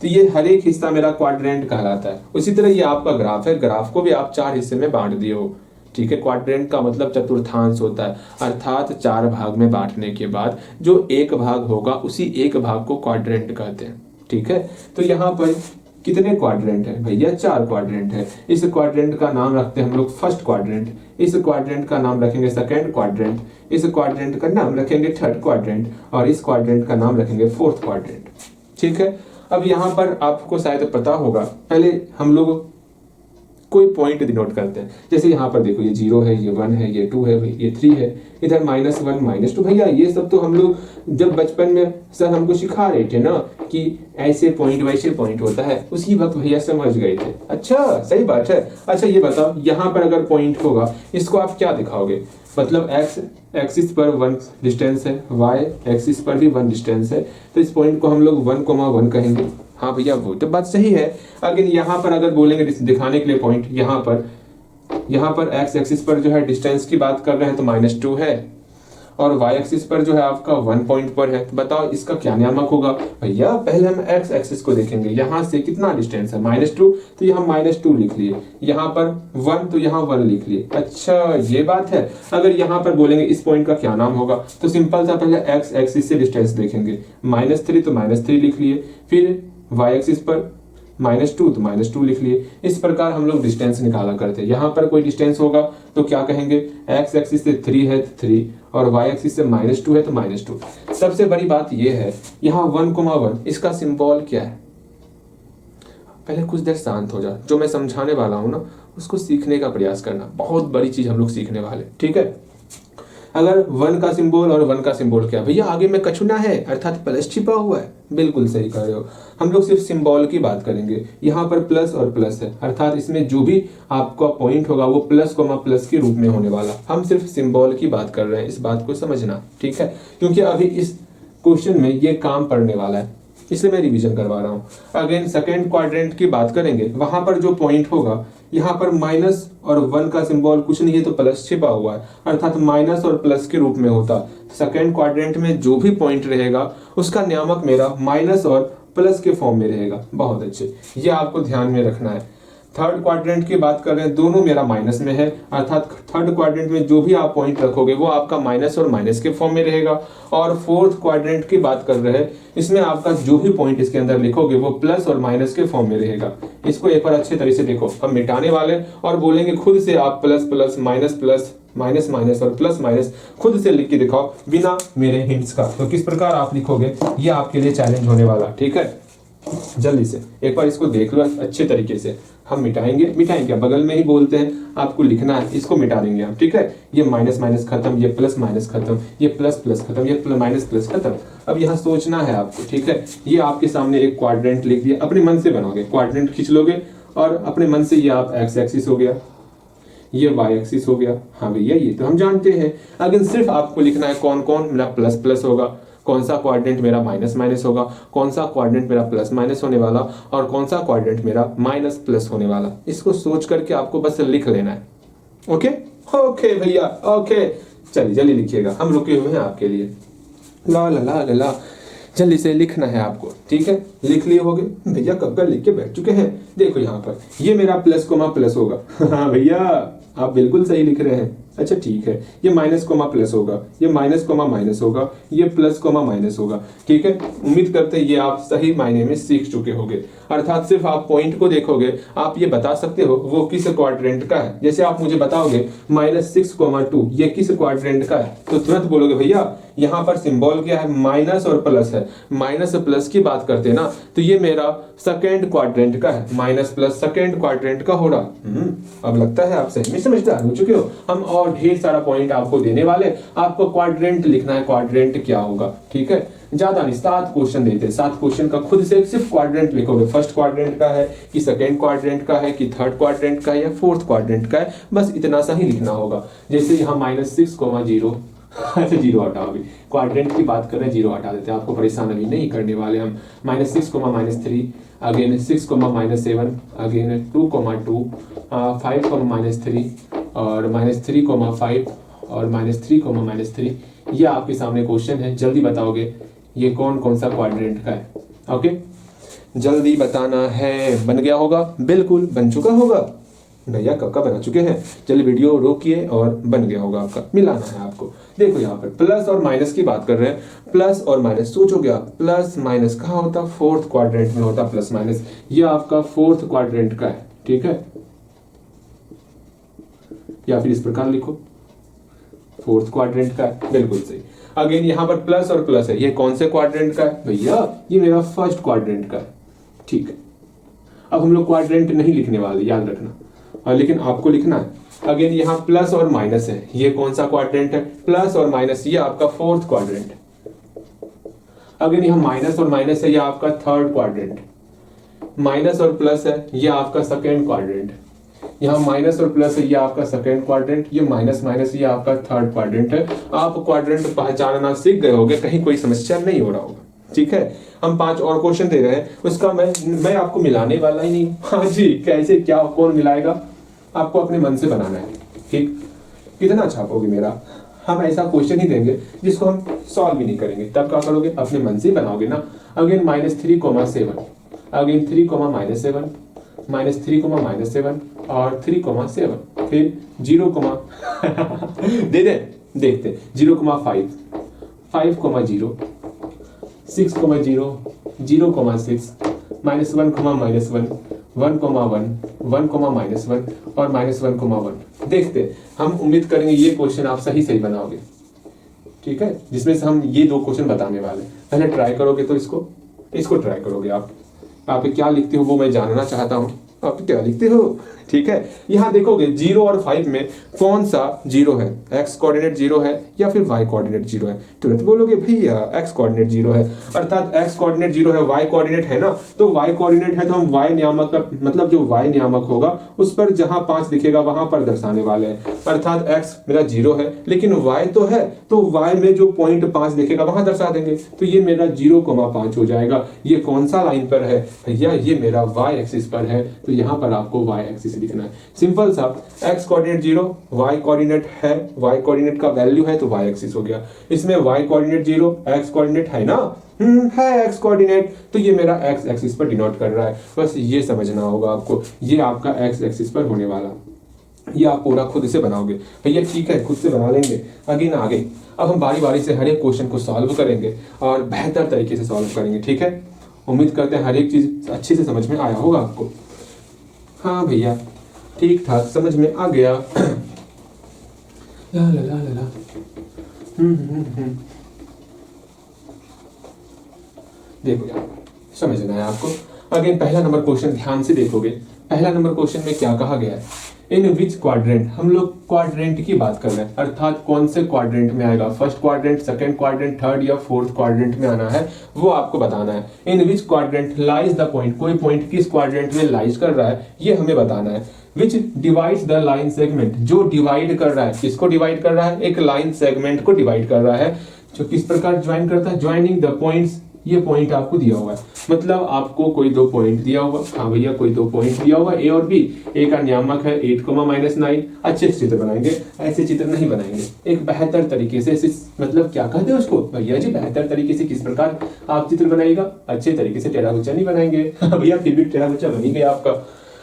S1: तो ये हर एक हिस्सा मेरा क्वाड्रेंट कहलाता है। उसी तरह ये आपका ग्राफ है, ग्राफ को भी आप 4 हिस्से में बांट दिए हो। ठीक है, क्वाड्रेंट का मतलब चतुर्थांश होता है, अर्थात 4 भाग में बांटने के बाद जो एक भाग होगा, उसी एक भाग को क्वाड्रेंट कहते हैं। ठीक है, तो यहाँ पर कितने क्वाड्रेंट है भैया, 4 क्वाड्रेंट है। इस क्वाड्रेंट का नाम रखते हैं हम लोग फर्स्ट क्वाड्रेंट, इस क्वाड्रेंट का नाम रखेंगे सेकंड क्वाड्रेंट, इस क्वाड्रेंट का नाम रखेंगे थर्ड क्वाड्रेंट, और इस क्वाड्रेंट का नाम रखेंगे फोर्थ क्वाड्रेंट। ठीक है, अब यहाँ पर आपको शायद पता होगा, पहले हम लोग कोई पॉइंट डिनोट करते हैं, जैसे यहाँ पर देखो ये 0 है, ये 1 है, ये 2 है, ये 3 है, इधर -1 -2। भैया ये सब तो हम लोग जब बचपन में सर हमको सिखा रहे थे ना कि ऐसे पॉइंट वैसे पॉइंट होता है, उसी वक्त भैया समझ गए थे। अच्छा सही बात है। अच्छा ये बताओ, यहाँ पर अगर पॉइंट होगा, इसको आप क्या दिखाओगे, मतलब x एक्सिस पर 1 डिस्टेंस है, y एक्सिस पर भी 1 डिस्टेंस है, तो इस पॉइंट को हम लोग 1,1 कहेंगे। हाँ भैया वो तो बात सही है। अगर यहाँ पर अगर बोलेंगे दिखाने के लिए पॉइंट, यहाँ पर x एक्सिस पर जो है डिस्टेंस की बात कर रहे हैं तो -2 है, और y एक्सिस पर जो है आपका 1 पॉइंट पर है, तो बताओ इसका क्या नियामक होगा भैया। पहले हम x एक्सिस को देखेंगे, यहाँ से कितना डिस्टेंस है, -2, तो यहाँ -2 लिख लिए, यहाँ पर 1 तो यहाँ 1 लिख लिए। अच्छा ये बात है। अगर यहाँ पर बोलेंगे इस पॉइंट का क्या नाम होगा, तो सिंपल सा पहले x एक्सिस से डिस्टेंस देखेंगे, -3 तो -3 लिख लिए, फिर y एक्सिस पर -2 तो -2 लिख लिए। इस प्रकार हम लोग डिस्टेंस निकाला करते हैं। यहाँ पर कोई डिस्टेंस होगा तो क्या कहेंगे, x एक्सिस से 3 है तो 3, और y एक्सिस से -2 है तो -2। सबसे बड़ी बात यह है, यहाँ 1,1 इसका सिंबल क्या है। पहले कुछ देर शांत हो जा, जो मैं समझाने वाला हूँ ना उसको सीखने का प्रयास करना, बहुत बड़ी चीज हम लोग सीखने वाले। ठीक है, अगर 1 का सिंबल और 1 का सिंबल क्या भैया, आगे में कछुना है अर्थात प्लस छिपा हुआ है, बिल्कुल सही कर रहे हो। हम लोग सिर्फ सिंबल की बात करेंगे। यहाँ पर प्लस और प्लस है, अर्थात इसमें जो भी आपका पॉइंट होगा वो प्लस कोमा प्लस के रूप में होने वाला। हम सिर्फ सिंबल की बात कर रहे हैं, इस बात को समझना, ठीक है, क्योंकि अभी इस क्वेश्चन में ये काम पड़ने वाला है, इसलिए मैं रिवीजन करवा रहा हूँ। अगेन सेकेंड क्वाड्रेंट की बात करेंगे, वहां पर जो पॉइंट होगा, यहाँ पर माइनस और 1 का सिंबल कुछ नहीं है तो प्लस छिपा हुआ है, अर्थात माइनस और प्लस के रूप में होता। सेकेंड क्वाड्रेंट में जो भी पॉइंट रहेगा उसका नियामक मेरा माइनस और प्लस के फॉर्म में रहेगा। बहुत अच्छे, ये आपको ध्यान में रखना है। थर्ड क्वाड्रेंट की बात कर रहे हैं, दोनों मेरा माइनस में है, अर्थात थर्ड क्वाड्रेंट में जो भी आप पॉइंट रखोगे वो आपका माइनस और माइनस के फॉर्म में रहेगा। और फोर्थ क्वाड्रेंट की बात कर रहे हैं, इसमें आपका जो भी पॉइंट इसके अंदर लिखोगे वो प्लस और माइनस के फॉर्म में रहेगा। इसको एक बार अच्छे तरीके से देखो, हम मिटाने वाले और बोलेंगे खुद से आप plus plus minus plus minus minus और प्लस माइनस खुद से लिख के दिखाओ बिना मेरे हिंट्स का। तो किस प्रकार आप लिखोगे ये आपके लिए चैलेंज होने वाला, ठीक है। जल्दी से एक बार इसको देख लो अच्छे तरीके से। हम मिटाएंगे बगल में ही बोलते हैं, आपको लिखना है, इसको मिटा देंगे हम, ठीक है। ये माइनस माइनस खत्म, ये प्लस माइनस खत्म, ये प्लस प्लस खत्म, ये माइनस प्लस खत्म। अब यहाँ सोचना है आपको, ठीक है। ये आपके सामने एक क्वाड्रेंट लिख दिया, अपने मन से बनाओगे, क्वाड्रेंट खींच लोगे और अपने मन से ये आप एक्स एक्सिस हो गया, ये वाई एक्सिस हो गया। हाँ भैया ये तो हम जानते हैं। अगर सिर्फ आपको लिखना है कौन कौन मेरा प्लस प्लस होगा, कौन सा क्वाड्रेंट मेरा माइनस माइनस होगा, कौन सा क्वाड्रेंट मेरा प्लस माइनस होने वाला और कौन सा क्वाड्रेंट मेरा माइनस प्लस होने वाला। इसको सोच करके आपको बस लिख लेना है। ओके ओके भैया ओके, चलिए जल्दी लिखिएगा, हम रुके हुए हैं आपके लिए। ला ला ला ला ला, जल्दी से लिखना है आपको, ठीक है। लिख लिए होगे भैया, कब का लिख के बैठ चुके हैं। देखो यहाँ पर ये मेरा प्लस कोमा प्लस होगा। हाँ भैया आप बिल्कुल सही लिख रहे हैं। अच्छा ठीक है, ये माइनस कोमा प्लस होगा, ये माइनस कोमा माइनस होगा, ये प्लस कोमा माइनस होगा, ठीक है। उम्मीद करते हैं ये आप सही मायने में सीख चुके होंगे। अर्थात सिर्फ आप पॉइंट को देखोगे, आप ये बता सकते हो वो किस क्वाड्रेंट का है। जैसे आप मुझे बताओगे -6,2 ये किस क्वाड्रेंट का है, तो तुरंत बोलोगे भैया यहाँ पर सिंबल क्या है, माइनस और प्लस है। माइनस और प्लस की बात करते हैं ना, तो ये मेरा सेकेंड क्वाड्रेंट का है, माइनस प्लस सेकेंड क्वाड्रेंट का हो रहा। अब लगता है आप सही में समझदार हो चुके हो। हम और ढेर सारा पॉइंट आपको देने वाले, आपको क्वाड्रेंट लिखना है, क्वाड्रेंट क्या होगा, ठीक है। ज्यादा नहीं, 7 क्वेश्चन देते हैं, 7 क्वेश्चन का खुद से सिर्फ क्वाड्रेंट लिखोगे, फर्स्ट क्वाड्रेंट का है कि सेकेंड क्वाड्रेंट का है कि थर्ड क्वाड्रेंट का है या फोर्थ क्वाड्रेंट का है, बस इतना सा ही लिखना होगा। जैसे यहाँ -6,0 अच्छा 0 हटाओ, अभी क्वाड्रेंट की बात कर रहे हैं, 0 हटा देते हैं, आपको परेशान अभी नहीं करने वाले हम। -6,-3 अगेन 6,-7 अगेन 2,2 5,-3 और -3,5 और -3,-3। ये आपके सामने क्वेश्चन है, जल्दी बताओगे ये कौन कौन सा क्वाड्रेंट का है। ओके जल्दी बताना है। बन गया होगा, बिल्कुल बन चुका होगा भैया, कब का बना चुके हैं। चलिए वीडियो रोकिए और बन गया होगा आपका, मिलाना है आपको। देखो यहाँ पर प्लस और माइनस की बात कर रहे हैं, प्लस और माइनस सोचोगे आप, प्लस माइनस कहाँ होता, फोर्थ क्वाड्रेंट में होता प्लस माइनस। ये आपका फोर्थ क्वाड्रेंट का है, ठीक है, या फिर इस प्रकार लिखो फोर्थ क्वाड्रेंट का है, बिल्कुल सही। अगेन यहाँ पर प्लस और प्लस है, ये कौन से क्वाड्रेंट का है भैया, ये मेरा फर्स्ट क्वाड्रेंट का है, ठीक है। अब हम लोग क्वाड्रेंट नहीं लिखने वाले, याद रखना, और लेकिन आपको लिखना है। अगेन यहाँ प्लस और माइनस है, ये कौन सा क्वाड्रेंट है, प्लस और माइनस, ये आपका फोर्थ क्वाड्रेंट है। अगेन यहाँ माइनस और माइनस है, ये आपका थर्ड क्वाड्रेंट। माइनस और प्लस है, ये आपका सेकेंड क्वाड्रेंट। यहाँ माइनस और प्लस है, ये आपका सेकेंड क्वाड्रेंट। ये माइनस माइनस, ये आपका थर्ड क्वाड्रेंट है। आप क्वाड्रेंट पहचानना सीख गए होंगे, कहीं कोई समस्या नहीं हो रहा होगा, ठीक है। हम 5 और क्वेश्चन दे रहे हैं, उसका मैं आपको मिलाने वाला ही नहीं। हाँ जी, कैसे क्या कौन मिलाएगा, आपको अपने मन से बनाना है, ठीक। कितना छापोगे मेरा, हम ऐसा क्वेश्चन ही देंगे जिसको हम सॉल्व भी नहीं करेंगे, तब क्या करोगे, अपने मन से ही बनाओगे ना। अगेन -3,7 अगेन 3,-7 -3,-7 और 3,7 फिर 0, दे दे देखते 0,5 5,0 6,0 0,6 -1, -1 1,1 1,-1 और -1,1 देखते। हम उम्मीद करेंगे ये क्वेश्चन आप सही सही बनाओगे, ठीक है, जिसमें से हम ये 2 क्वेश्चन बताने वाले। पहले ट्राई करोगे तो इसको ट्राई करोगे आप क्या लिखते हो वो मैं जानना चाहता हूँ। आप क्या लिखते हो, ठीक है। यहाँ देखोगे 0 और 5 में कौन सा 0 है, x कोऑर्डिनेट 0 है या फिर y कोऑर्डिनेट 0 है। तुरंत बोलोगे भैया x कोऑर्डिनेट 0 है, अर्थात x कोऑर्डिनेट 0 है, y कोऑर्डिनेट है ना, तो y कोऑर्डिनेट है तो हम y नियामक का मतलब जो y नियामक होगा उस पर जहां 5 दिखेगा वहां पर दर्शाने वाले हैं। अर्थात x मेरा 0 है लेकिन y तो है, तो y में जो पॉइंट 5 दिखेगा वहां दर्शा देंगे, तो ये मेरा 0,5 हो जाएगा। ये कौन सा लाइन पर है भैया, ये मेरा y एक्सिस पर है, तो यहाँ पर आपको y एक्सिस लिखना है। सिंपल सा, x कोऑर्डिनेट 0, y कोऑर्डिनेट है, y कोऑर्डिनेट का वैल्यू है तो y एक्सिस हो गया। इसमें y कोऑर्डिनेट 0, x कोऑर्डिनेट है ना, है x कोऑर्डिनेट, तो ये मेरा x एक्सिस पर डिनोट कर रहा है। बस ये समझना होगा आपको, ये आपका x एक्सिस पर होने वाला, ये आप पूरा खुद से बनाओगे भैया, ठीक है, खुद से बना लेंगे अगेन आगे। अब हम बारी बारी से हर एक क्वेश्चन को सॉल्व करेंगे और बेहतर तरीके से सॉल्व करेंगे, ठीक है। उम्मीद करते हैं हर एक चीज अच्छे से समझ में आया होगा आपको। हाँ भैया, ठीक ठाक समझ में आ गया। ला ला ला ला ला। देखो यार, समझना है आपको। अगेन पहला नंबर क्वेश्चन ध्यान से देखोगे। पहला नंबर क्वेश्चन में क्या कहा गया है, इन विच क्वाड्रेंट, हम लोग क्वाड्रेंट की बात कर रहे हैं, अर्थात कौन से क्वाड्रेंट में आएगा, first quadrant, second quadrant, third या फोर्थ क्वाड्रेंट में आना है, वो आपको बताना है। In which quadrant lies the point, कोई पॉइंट किस क्वाड्रेंट में लाइज कर रहा है ये हमें बताना है। Which divides the line segment, जो डिवाइड कर रहा है, किसको डिवाइड कर रहा है, एक लाइन सेगमेंट को डिवाइड कर रहा है, जो किस प्रकार ज्वाइन करता है, ज्वाइनिंग द पॉइंट्स, ये पॉइंट आपको दिया हुआ है, मतलब आपको कोई दो पॉइंट दिया हुआ, हाँ भैया कोई दो पॉइंट दिया हुआ ए और बी, ए का नियामक है 8,-9। अच्छे से चित्र बनाएंगे, ऐसे चित्र नहीं बनाएंगे, एक बेहतर तरीके से, मतलब क्या कहते हैं उसको भैया जी, बेहतर तरीके से किस प्रकार आप चित्र बनाएगा, अच्छे तरीके से टेढ़ा गुच्चा नहीं बनाएंगे भैया, फिर भी टेढ़ा गुच्चा बनी गया आपका।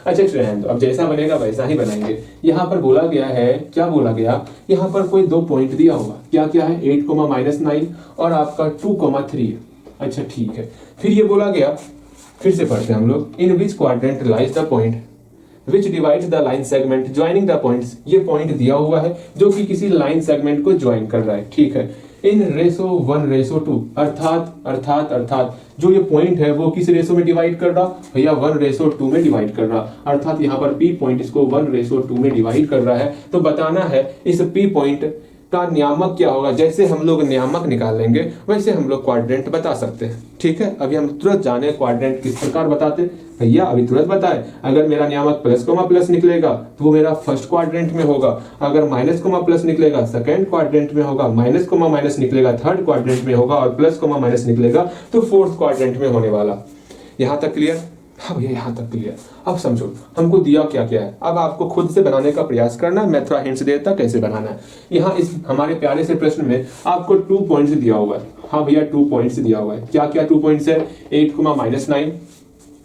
S1: अच्छा रहने दो, अब जैसा बनेगा वैसा ही बनाएंगे। यहाँ पर बोला गया है, क्या बोला गया, यहाँ पर कोई दो पॉइंट दिया हुआ, क्या क्या है, 8,-9 और आपका 2,3 है। अच्छा ठीक है, फिर ये बोला गया, फिर से पढ़ते हैं हम लोग, in which quadrant lies the point which divides the line segment joining the points, ये पॉइंट दिया हुआ है जो कि किसी लाइन सेगमेंट को ज्वाइन कर रहा है, ठीक है। इन रेशो 1:2, अर्थात जो ये पॉइंट है वो किस रेशो में डिवाइड कर रहा भैया, 1:2 में डिवाइड कर रहा, अर्थात यहाँ पर P पॉइंट इसको 1:2 में डिवाइड कर रहा है। तो बताना है इस P पॉइंट का नियामक क्या होगा, जैसे हम लोग नियामक निकाल लेंगे वैसे हम लोग क्वाड्रेंट बता सकते हैं, ठीक है। अभी हम तुरंत जाने क्वाड्रेंट किस प्रकार बताते भैया, अभी तुरंत बताए, अगर मेरा नियामक प्लस निकलेगा तो वो मेरा फर्स्ट क्वाड्रेंट में होगा, अगर माइनस निकलेगा सेकंड क्वाड्रेंट में होगा, माइनस निकलेगा थर्ड क्वाड्रेंट में होगा और प्लस निकलेगा तो फोर्थ क्वाड्रेंट में होने वाला। यहां तक क्लियर, हाँ भैया यहाँ तक क्लियर। अब समझो हमको दिया क्या क्या है, अब आपको खुद से बनाने का प्रयास करना है, मैं थोड़ा हिंट्स देता कैसे बनाना है। यहाँ इस हमारे प्यारे से प्रश्न में आपको 2 पॉइंट्स दिया हुआ है, हाँ भैया 2 पॉइंट्स दिया हुआ है, क्या क्या 2 पॉइंट्स है, 8,-9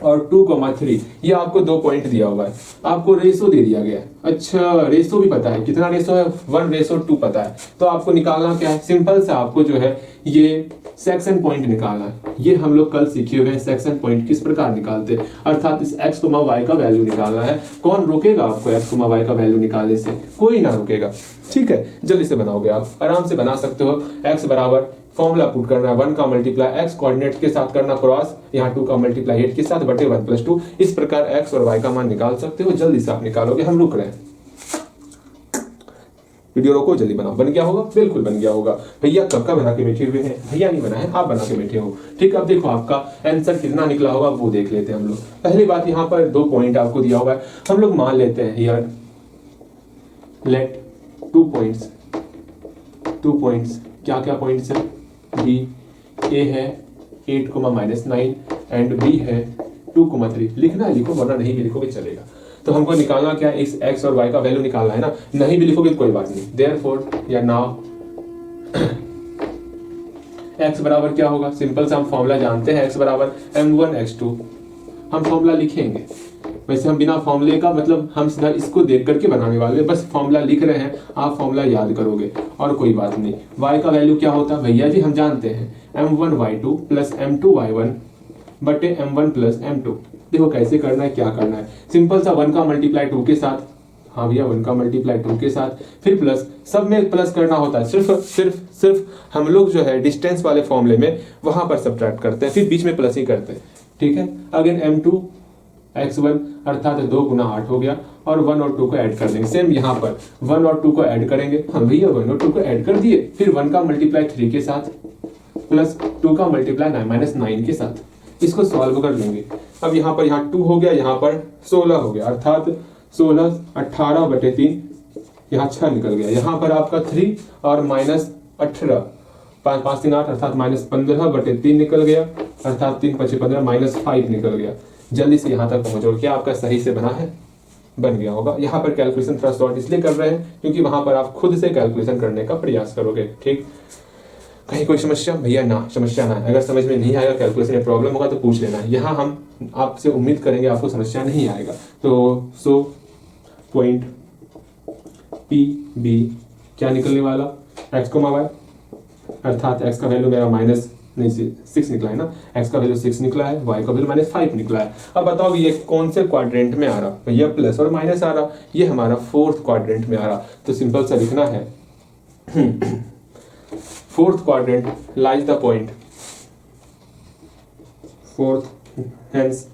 S1: और 2,3, ये आपको 2 पॉइंट दिया हुआ है, आपको रेशो दे दिया गया है। अच्छा रेशो भी पता है, कितना रेशो है, 1:2 पता है, तो आपको निकालना क्या है, सिंपल से आपको जो है ये सेक्शन पॉइंट निकालना है। ये हम लोग कल सीखे हुए हैं सेक्शन पॉइंट किस प्रकार निकालते हैं, अर्थात इस x, y का वैल्यू निकालना है। कौन रोकेगा आपको x, y का वैल्यू निकालने से, कोई ना रोकेगा, ठीक है। जल्दी से बनाओगे आप, आराम से बना सकते हो। x बराबर फॉर्मूला पुट करना है, 1 का मल्टीप्लाई x कोऑर्डिनेट के साथ करना क्रॉस, यहाँ 2 का मल्टीप्लाई 8 के साथ बटे 1+2, इस प्रकार x और y का मान निकाल सकते हो। जल्दी से आप निकालोगे, हम रुक रहे हैं, वीडियो रोको, जल्दी बनाओ। बन गया होगा, बिल्कुल बन गया होगा भैया, कब का बना के बैठे हुए हैं, भैया नहीं बना है, आप बना के बैठे हो, ठीक। अब देखो आपका आंसर कितना निकला होगा वो देख लेते हैं हम लोग। पहली बात, यहाँ पर 2 पॉइंट आपको दिया हुआ है, हम लोग मान लेते हैं हियर लेट 2 पॉइंट्स, क्या क्या पॉइंट्स है, बी ए है 8,-9 एंड बी है 2,3, लिखना है लिखो, वरना नहीं भी लिखोगे चलेगा। तो हमको निकालना क्या है, इस x और y का वैल्यू निकालना है ना, नहीं भी लिखोगे तो कोई बात नहीं। देयरफॉर या नाउ x बराबर क्या होगा, सिंपल सा हम फॉर्मूला जानते हैं, x बराबर m1x2, हम फॉर्मूला लिखेंगे। वैसे हम बिना फॉर्मूले का मतलब हम सीधा इसको देख करके बनाने वाले, बस फॉर्मूला लिख रहे हैं, आप फॉर्मूला याद करोगे और कोई बात नहीं। y का वैल्यू क्या होता है भैया जी, हम जानते हैं m1y2 प्लस m2y1 बटे m1 प्लस m2। देखो कैसे करना है, क्या करना है, सिंपल सा 1 का मल्टीप्लाई 2 के साथ, हाँ भैया 1 का मल्टीप्लाई 2 के साथ, फिर प्लस, सब में प्लस करना होता है, सिर्फ हम लोग जो है डिस्टेंस वाले फॉर्मूले में वहां पर सब्ट्रैक्ट करते हैं, फिर बीच में प्लस ही करते हैं, ठीक है। अगेन x1 अर्थात 2 गुना 8 हो गया, और 1 और 2 को ऐड कर देंगे। सेम यहाँ पर 1 और 2 को ऐड करेंगे, हम भैया 1 और 2 को ऐड कर दिए, फिर 1 का मल्टीप्लाई 3 के साथ प्लस 2 का मल्टीप्लाई -9 के साथ, इसको सॉल्व कर लेंगे। अब यहाँ पर 2 हो गया, यहाँ पर 16 हो गया, अर्थात 16 18/3, यहाँ 6 निकल गया। यहाँ पर आपका 3 और -18 5 5 3 8 अर्थात -15/3 निकल गया, अर्थात 3 5 15 -5 निकल गया। जल्दी से यहाँ तक पहुंचो, क्या आपका सही से बना है? बन गया होगा। यहाँ पर कैलकुलेशन थोड़ा शॉर्ट इसलिए कर रहे हैं क्योंकि वहां पर आप खुद से कैलकुलेशन करने का प्रयास करोगे। ठीक, कहीं कोई समस्या? भैया ना, समस्या ना है। अगर समझ में नहीं आएगा, कैलकुलेशन में प्रॉब्लम होगा तो पूछ लेना। यहाँ हम आपसे उम्मीद करेंगे आपको समस्या नहीं आएगा। तो सो पॉइंट पी बी क्या निकलने वाला? x, y, अर्थात x का वैल्यू मेरा -6 निकला है ना, x का वैल्यू 6 निकला है, y का वैल्यू -5 निकला है। अब बताओ ये कौन से क्वाड्रेंट में आ रहा? भैया प्लस और माइनस आ रहा, ये हमारा फोर्थ क्वाड्रेंट में आ रहा। तो सिंपल सा लिखना है fourth quadrant lies the point, fourth hence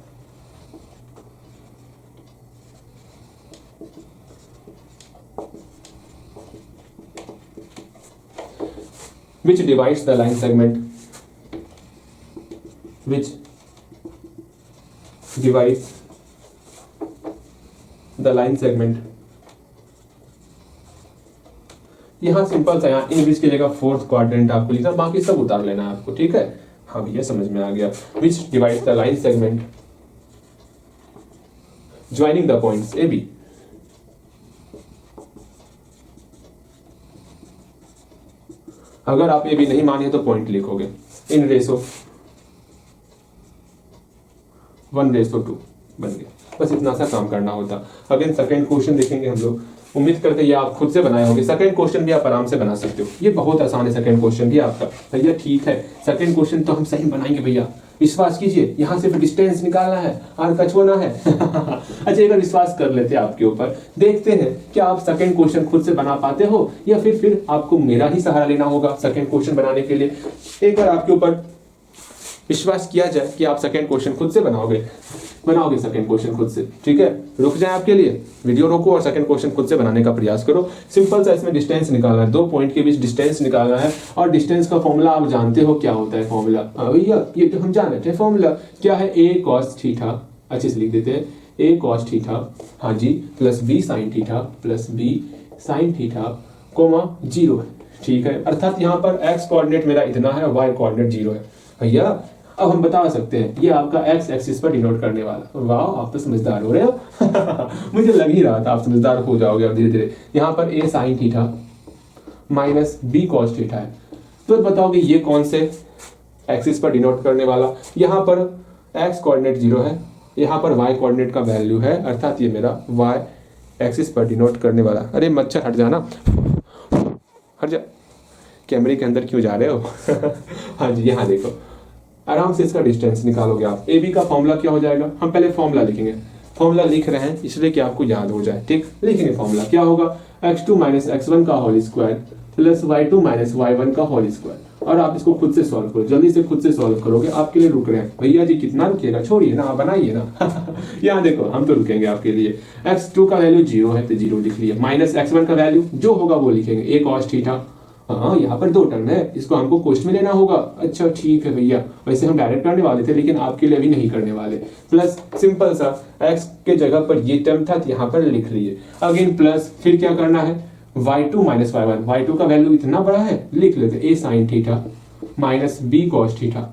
S1: which divides the line segment, which divides the line segment। यहां सिंपल सा, यहाँ इन बीच की जगह फोर्थ क्वाड्रेंट आपको लिखना, बाकी सब उतार लेना है आपको। ठीक है, हाँ भैया समझ में आ गया। which divides the line segment joining the points AB। अगर आप ये भी नहीं मानिए तो पॉइंट लिखोगे इन रेशो 1:2 बन गया। बस इतना सा काम करना होता। अगेन सेकंड क्वेश्चन देखेंगे हम लोग। उम्मीद करते हैं ये आप खुद से बनाए होंगे। सेकंड क्वेश्चन भी आप आराम से बना सकते हो, ये बहुत आसान है। सेकंड क्वेश्चन भी आपका भैया ठीक है, सेकंड क्वेश्चन तो हम सही बनाएंगे भैया, विश्वास कीजिए। यहाँ से फिर डिस्टेंस निकालना है और कछवाना है। अच्छा, एक बार विश्वास कर लेते हैं आपके ऊपर, देखते हैं क्या आप सेकंड क्वेश्चन खुद से बना पाते हो या फिर आपको मेरा ही सहारा लेना होगा सेकंड क्वेश्चन बनाने के लिए। एक बार आपके ऊपर विश्वास किया जाए कि आप सेकंड क्वेश्चन खुद से बनाओगे सेकंड क्वेश्चन खुद से। ठीक है, रुक जाए आपके लिए, वीडियो रोको और सेकंड क्वेश्चन खुद से बनाने का प्रयास करो। सिंपल सा इसमें डिस्टेंस निकालना है, दो पॉइंट के बीच डिस्टेंस निकालना है। और डिस्टेंस का फॉर्मूला आप जानते हो क्या होता है? फॉर्मूला भैया ये तो हम जान रहे थे। फॉर्मूला क्या है? a cos थीटा, अच्छे से लिख देते हैं, a cos थीटा, हाँ जी, plus b sin theta plus b sin theta comma 0 है। ठीक है, अर्थात यहाँ पर x कोऑर्डिनेट मेरा इतना है और y कोऑर्डिनेट 0 है। भैया अब हम बता सकते हैं ये आपका x एक्सिस पर डिनोट करने वाला। वाह, आप तो समझदार हो रहे हो। मुझे लग ही रहा था आप समझदार हो जाओगे अब धीरे धीरे। यहाँ पर a sin theta minus b cos theta है। तो बताओगे ये कौन से एक्सिस पर डिनोट करने वाला? यहाँ पर x कोऑर्डिनेट 0 है, यहाँ पर y कोऑर्डिनेट का वैल्यू है, अर्थात ये मेरा y एक्सिस पर डिनोट करने वाला। अरे मच्छर हट जाना, हट जा, कैमरे के अंदर क्यों जा रहे हो? हाँ जी, यहाँ देखो, आराम से इसका डिस्टेंस निकालोगे आप। ए बी का फॉर्मूला क्या हो जाएगा? हम पहले फॉर्मूला लिखेंगे। फॉर्मूला लिख रहे हैं इसलिए कि आपको याद हो जाए। ठीक, लिखेंगे फॉर्मूला क्या होगा? x2 माइनस x1 का whole square plus y2 minus y1 का होल स्क्वायर। और आप इसको खुद से सॉल्व करो, जल्दी से खुद से सॉल्व करोगे। आपके लिए रुक रहे हैं भैया जी, कितना रुकिएगा, छोड़िए ना, आप बनाइए ना। यहाँ देखो, हम तो रुकेंगे आपके लिए। x2 का वैल्यू 0 है तो 0 लिख लिया, माइनस x1 का वैल्यू जो होगा वो लिखेंगे, a cos थीटा। हाँ, यहाँ पर 2 टर्म है, इसको हमको कोष्ट में लेना होगा। अच्छा ठीक है भैया, वैसे हम डायरेक्ट करने वाले थे लेकिन आपके लिए अभी नहीं करने वाले। प्लस सिंपल सा x के जगह पर ये टर्म था, यहाँ पर लिख लिए। अगेन प्लस, फिर क्या करना है? y2 माइनस y1, y2 का वैल्यू इतना बड़ा है, लिख लेते a sin theta minus b cos theta.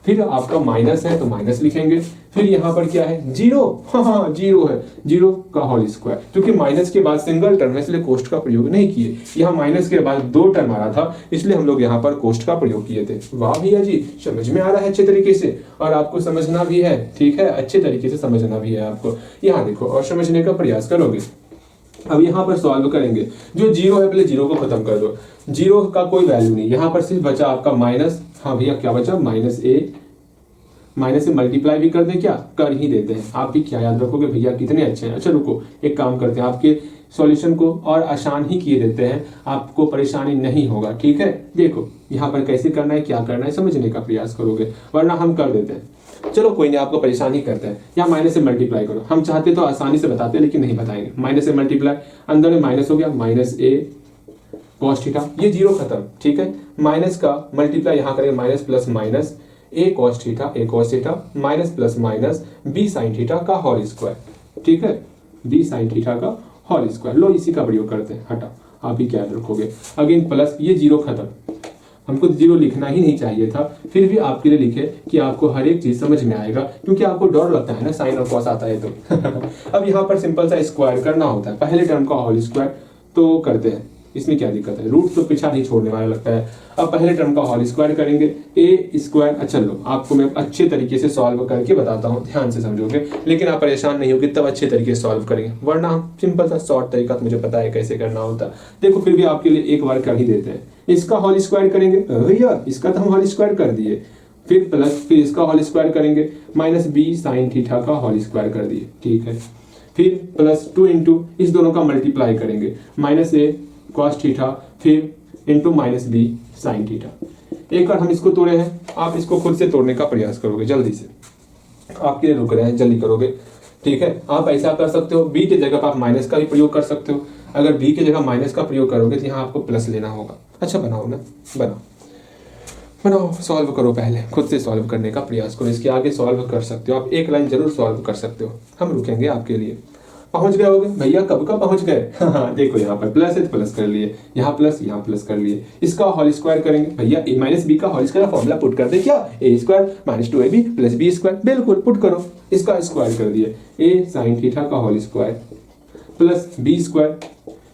S1: फिर आपका माइनस है तो माइनस लिखेंगे। फिर यहाँ पर क्या है? 0। हाँ, 0 है, 0 का होल स्क्वायर। क्योंकि माइनस के बाद सिंगल टर्म है इसलिए कोष्ट का प्रयोग नहीं किए। यहाँ माइनस के बाद 2 टर्म आ रहा था इसलिए हम लोग यहाँ पर कोष्ट का प्रयोग किए थे। वाह भैया जी, समझ में आ रहा है अच्छे तरीके से, और आपको समझना भी है। ठीक है, अच्छे तरीके से समझना भी है आपको। यहाँ देखो और समझने का प्रयास करोगे। अब यहाँ पर सॉल्व करेंगे, जो 0 है पहले 0 को खत्म कर दो, 0 का कोई वैल्यू नहीं। यहाँ पर सिर्फ बचा आपका माइनस। हाँ भैया क्या बचा? माइनस a, माइनस से मल्टीप्लाई भी कर दे, क्या कर ही देते हैं। आप भी क्या याद रखोगे भैया, कितने अच्छे हैं। अच्छा रुको, एक काम करते हैं, आपके सॉल्यूशन को और आसान ही किए देते हैं, आपको परेशानी नहीं होगा। ठीक है, देखो यहाँ पर कैसे करना है, क्या करना है, समझने का प्रयास करोगे, वरना हम कर देते हैं। चलो कोई नहीं, आपको परेशान ही करता है। यहाँ माइनस से मल्टीप्लाई करो, हम चाहते तो आसानी से बताते हैं लेकिन नहीं बताएंगे। माइनस से मल्टीप्लाई, अंदर में माइनस हो गया, माइनस ए कॉस थीटा, ये जीरो खत्म, ठीक है। माइनस का मल्टीप्लाई यहाँ करेंगे, माइनस प्लस माइनस ए cos theta minus plus minus B sine theta का होल स्क्वायर, ठीक है, बी साइन थीटा का होल स्क्वायर। लो इसी का प्रयोग करते हैं, हटा, आप ही क्या रखोगे। अगेन प्लस, ये जीरो खत्म, हमको जीरो लिखना ही नहीं चाहिए था, फिर भी आपके लिए लिखे कि आपको हर एक चीज समझ में आएगा, क्योंकि आपको डर लगता है ना साइन और कॉस आता है तो। अब यहाँ पर सिंपल सा स्क्वायर करना होता है, पहले टर्म का होल स्क्वायर तो करते हैं, इसमें क्या दिक्कत है, रूट तो पीछा नहीं छोड़ने वाला लगता है। अब पहले टर्म का होल स्क्वायर करेंगे, ए स्क्वायर। अच्छा लो, आपको मैं अच्छे तरीके से सॉल्व करके बताता हूँ, ध्यान से समझोगे, लेकिन आप परेशान नहीं होगे तब अच्छे तरीके से सॉल्व करेंगे, वरना हम सिंपल सा शॉर्ट तरीका तो मुझे पता है कैसे करना होता। देखो फिर भी आपके लिए एक बार कर ही देते हैं। इसका होल स्क्वायर करेंगे, भैया इसका तो हम होल स्क्वायर कर दिए, फिर प्लस, फिर इसका होल स्क्वायर करेंगे, माइनस बी साइन थीटा का होल स्क्वायर कर दिए, ठीक है। फिर प्लस 2 इंटू इस दोनों का मल्टीप्लाई करेंगे, माइनस ए कॉस थीटा, फिर into minus B sine theta. एक बार हम इसको तोड़े हैं, आप इसको खुद से तोड़ने का प्रयास करोगे जल्दी से, आपके लिए रुक रहे हैं, जल्दी करोगे, ठीक है। आप ऐसा कर सकते हो, बी की जगह पर आप माइनस का भी प्रयोग कर सकते हो। अगर बी की जगह माइनस का प्रयोग करोगे तो यहाँ आपको प्लस लेना होगा। अच्छा बनाओ ना, बनाओ, सॉल्व करो, पहले खुद से सॉल्व करने का प्रयास करो, इसके आगे सॉल्व कर सकते हो आप, एक लाइन जरूर सॉल्व कर सकते हो, हम रुकेंगे आपके लिए। पहुंच गए होगे भैया, कब का पहुंच गए। देखो यहाँ पर प्लस है तो प्लस कर लिए, यहाँ प्लस कर लिए, इसका होल स्क्वायर करेंगे भैया, ए माइनस बी का होल स्क्वायर फॉर्मूला पुट कर दे क्या, a square minus 2ab plus B square, बिल्कुल पुट करो, इसका स्क्वायर कर दिए, ए साइन थीटा का whole square plus B square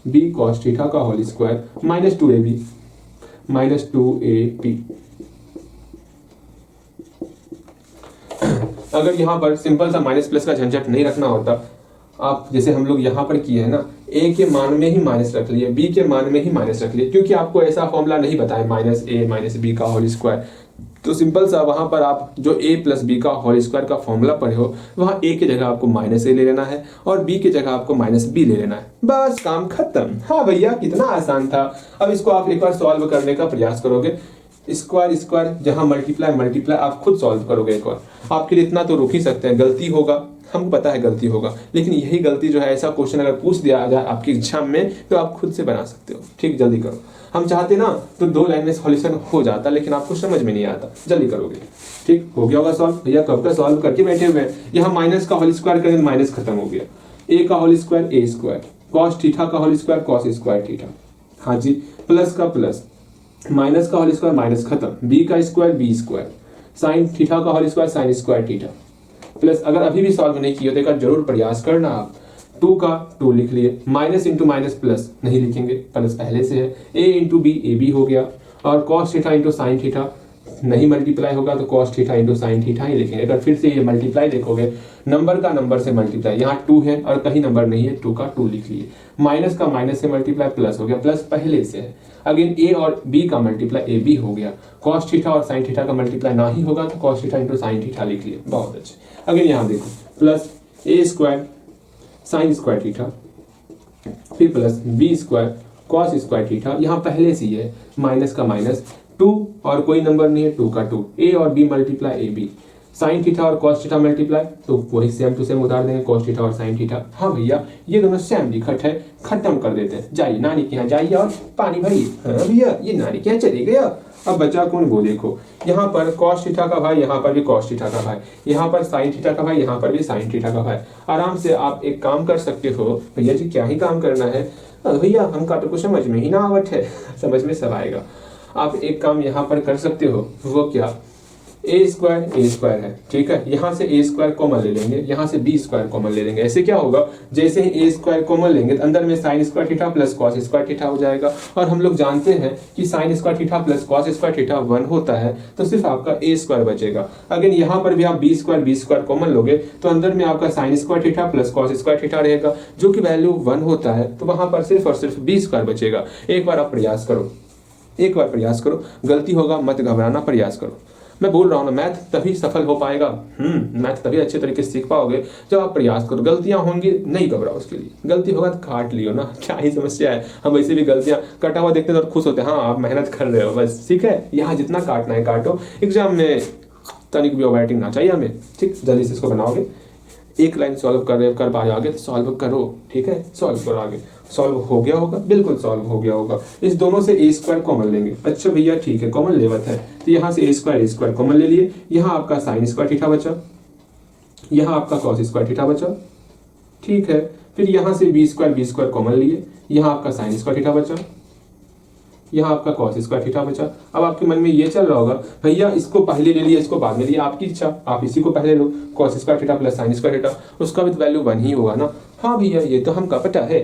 S1: b cos theta का whole square minus 2ab minus 2ab। अगर यहाँ पर सिंपल सा माइनस प्लस का झंझट नहीं रखना होता, आप जैसे हम लोग यहाँ पर किए हैं ना, ए के मान में ही माइनस रख लिए, बी के मान में ही माइनस रख लिए, क्योंकि आपको ऐसा फॉर्मूला नहीं बताया माइनस ए माइनस बी का होल स्क्वायर, तो सिंपल सा वहां पर आप जो ए प्लस बी का होल स्क्वायर का फॉर्मूला पढ़े हो, वहां ए की जगह आपको माइनस ए ले लेना है और बी की जगह आपको माइनस बी ले लेना है, बस काम खत्म। हाँ भैया कितना आसान था। अब इसको आप एक बार सॉल्व करने का प्रयास करोगे, स्क्वायर जहां मल्टीप्लाई आप खुद सॉल्व करोगे एक बार, आपके लिए इतना तो रुक ही सकते हैं। गलती होगा, हमको पता है गलती होगा, लेकिन यही गलती जो है, ऐसा क्वेश्चन अगर पूछ दिया जाए आपकी एग्जाम में तो आप खुद से बना सकते हो, ठीक, जल्दी करो। हम चाहते ना तो 2 लाइन में सॉल्यूशन हो जाता, लेकिन आपको समझ में नहीं आता, जल्दी करोगे, ठीक हो गया होगा सॉल्व। भैया कब का सॉल्व करके बैठे हुए हैं, यहाँ माइनस का होल स्क्वायर करेंगे, माइनस खत्म हो गया, ए का whole square a square, cos theta का whole square cos square theta, हाँ जी, प्लस का प्लस, माइनस का होल स्क्वायर माइनस खत्म, बी का square b square, sine theta का whole square sine square theta, plus अगर अभी भी सॉल्व नहीं किया तो एक जरूर प्रयास करना आप, 2 का 2 लिख लिए, माइनस इंटू माइनस प्लस नहीं लिखेंगे, प्लस पहले से है, a into b a B हो गया, और cos theta into sine theta नहीं मल्टीप्लाई होगा तो cos theta into sine theta ही लिखेंगे। अगर फिर से ये मल्टीप्लाई देखोगे, नंबर का नंबर से मल्टीप्लाई, यहाँ 2 है और कहीं नंबर नहीं है, 2 का 2 लिख लिए, माइनस का माइनस से मल्टीप्लाई प्लस हो गया, प्लस पहले से है, अगेन ए और बी का मल्टीप्लाई ए बी हो गया, कॉस थीटा और साइन थीटा का मल्टीप्लाई ना ही होगा तो cos theta into sine theta लिख लिए, बहुत अच्छे। अगेन यहाँ देखो, plus A square sine square theta, फिर plus B square cos square theta, यहाँ पहले से ही है, माइनस का माइनस, 2 और कोई नंबर नहीं है, 2 का 2, ए और B multiply A B, sine theta और कॉस थीटा मल्टीप्लाई, तो वही सेम टू सेम उतार देंगे, कॉस थीटा और साइन थीटा। हाँ भैया ये दोनों सेम लिखट है, खत्म कर देते हैं, जाइए नानी के यहाँ जाइए और पानी भरिए। हाँ भैया ये नानी के यहाँ चली गया, अब बचा कौन, वो देखो, यहाँ पर कॉस थीटा का भाई, यहाँ पर भी कॉस थीटा का भाई, यहाँ पर साइन थीटा का भाई, यहाँ पर भी साइन थीटा का भाई। आराम से आप एक काम कर सकते हो, भैया जी क्या ही काम करना है, भैया हमका तो कुछ समझ में ही ना आवत है, समझ में सब आएगा। आप एक काम यहाँ पर कर सकते हो, वो क्या, ए स्क्वायर है, ठीक है, यहाँ से ए स्क्वायर कॉमन ले लेंगे, यहाँ से बी स्क्वायर कॉमन ले लेंगे, ऐसे क्या होगा, जैसे ही ए स्क्वायर कॉमन लेंगे तो अंदर में sign square theta plus cos square theta हो जाएगा, और हम लोग जानते हैं कि sign square theta plus cos square theta 1 होता है, तो सिर्फ आपका ए स्क्वायर बचेगा। अगर यहाँ पर भी आप बी स्क्वायर कॉमन लोगे तो अंदर में आपका sign square theta plus cos square theta रहेगा, जो कि वैल्यू 1 होता है, तो वहां पर सिर्फ और सिर्फ बी स्क्वायर बचेगा। एक बार आप प्रयास करो, गलती होगा मत घबराना, प्रयास करो। मैं बोल रहा हूँ ना, मैथ तभी सफल हो पाएगा, मैथ तभी अच्छे तरीके से सीख पाओगे जब आप प्रयास करो। गलतियां होंगी नहीं घबराओ, उसके लिए गलती होगा तो काट लियो ना, क्या ही समस्या है। हम वैसे भी गलतियां कटा हुआ देखते हैं तो खुश होते हैं, हाँ आप मेहनत कर रहे हो, बस ठीक है, यहाँ जितना काटना है काटो, एग्जाम में तनिक भी ओवरराइटिंग ना चाहिए हमें। ठीक, जल्दी से इसको बनाओगे। एक लाइन सॉल्व कर पाए आगे तो सॉल्व करो। ठीक है, सॉल्व करो आगे। सॉल्व हो गया होगा, बिल्कुल सॉल्व हो गया होगा। इस दोनों से ए स्क्वायर कॉमन लेंगे। अच्छा भैया ठीक है, कॉमन लेवत है तो यहाँ से ए स्क्वायर कॉमन ले लिए। यहाँ आपका साइन स्क्वायर थीटा बचा, यहाँ आपका कॉस स्क्वायर थीटा बचा। ठीक है, फिर यहाँ से बी स्क्वायर कॉमन लिए, यहाँ आपका साइन स्क्वायर थीटा बचा, यहाँ आपका कॉस स्क्वायर थीटा बचा। अब आपके मन में ये चल रहा होगा भैया इसको पहले ले लिया, इसको बाद में लिया, आपकी इच्छा, आप इसी को पहले लो। Cos square theta plus sine square theta, उसका भी वैल्यू 1 ही होगा ना। हाँ भैया ये तो हमका पता है।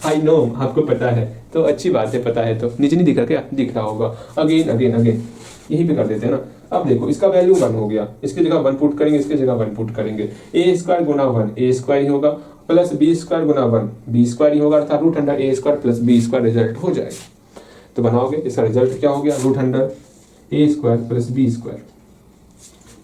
S1: आई नो आपको पता है, तो अच्छी बात है, पता है तो नीचे नहीं दिख रहा क्या? दिख रहा होगा। अगेन अगेन अगेन यहीं पे कर देते हैं ना। अब देखो इसका वैल्यू 1 हो गया, इसकी जगह 1 पुट करेंगे, इसकी जगह 1 पुट करेंगे। ए स्क्वायर गुना 1 ए स्क्वायर ही होगा, प्लस बी स्क्वायर गुना 1 बी स्क्वायर ही होगा, अर्थात root under a square plus B square result हो जाएगा। तो बनाओगे, इसका रिजल्ट क्या हो गया? Root under a square plus B square.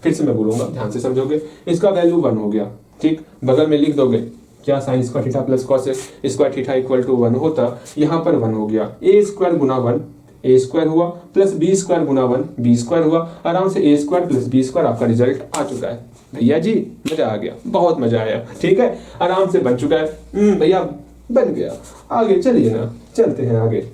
S1: फिर से मैं बोलूंगा, ध्यान से समझोगे। इसका वैल्यू 1 हो गया। ठीक, बगल में लिख दोगे क्या? Sine square theta plus cos square theta equal to 1 होता, यहाँ पर 1 हो गया। ए स्क्वायर गुना 1 ए स्क्वायर हुआ, प्लस बी स्क्वायर गुना 1 बी स्क्वायर हुआ। आराम से A square plus B square आपका रिजल्ट आ चुका है। भैया जी मजा आ गया, बहुत मजा आया। ठीक है, आराम से बन चुका है। भैया बन गया। आगे चलिए ना, चलते हैं आगे।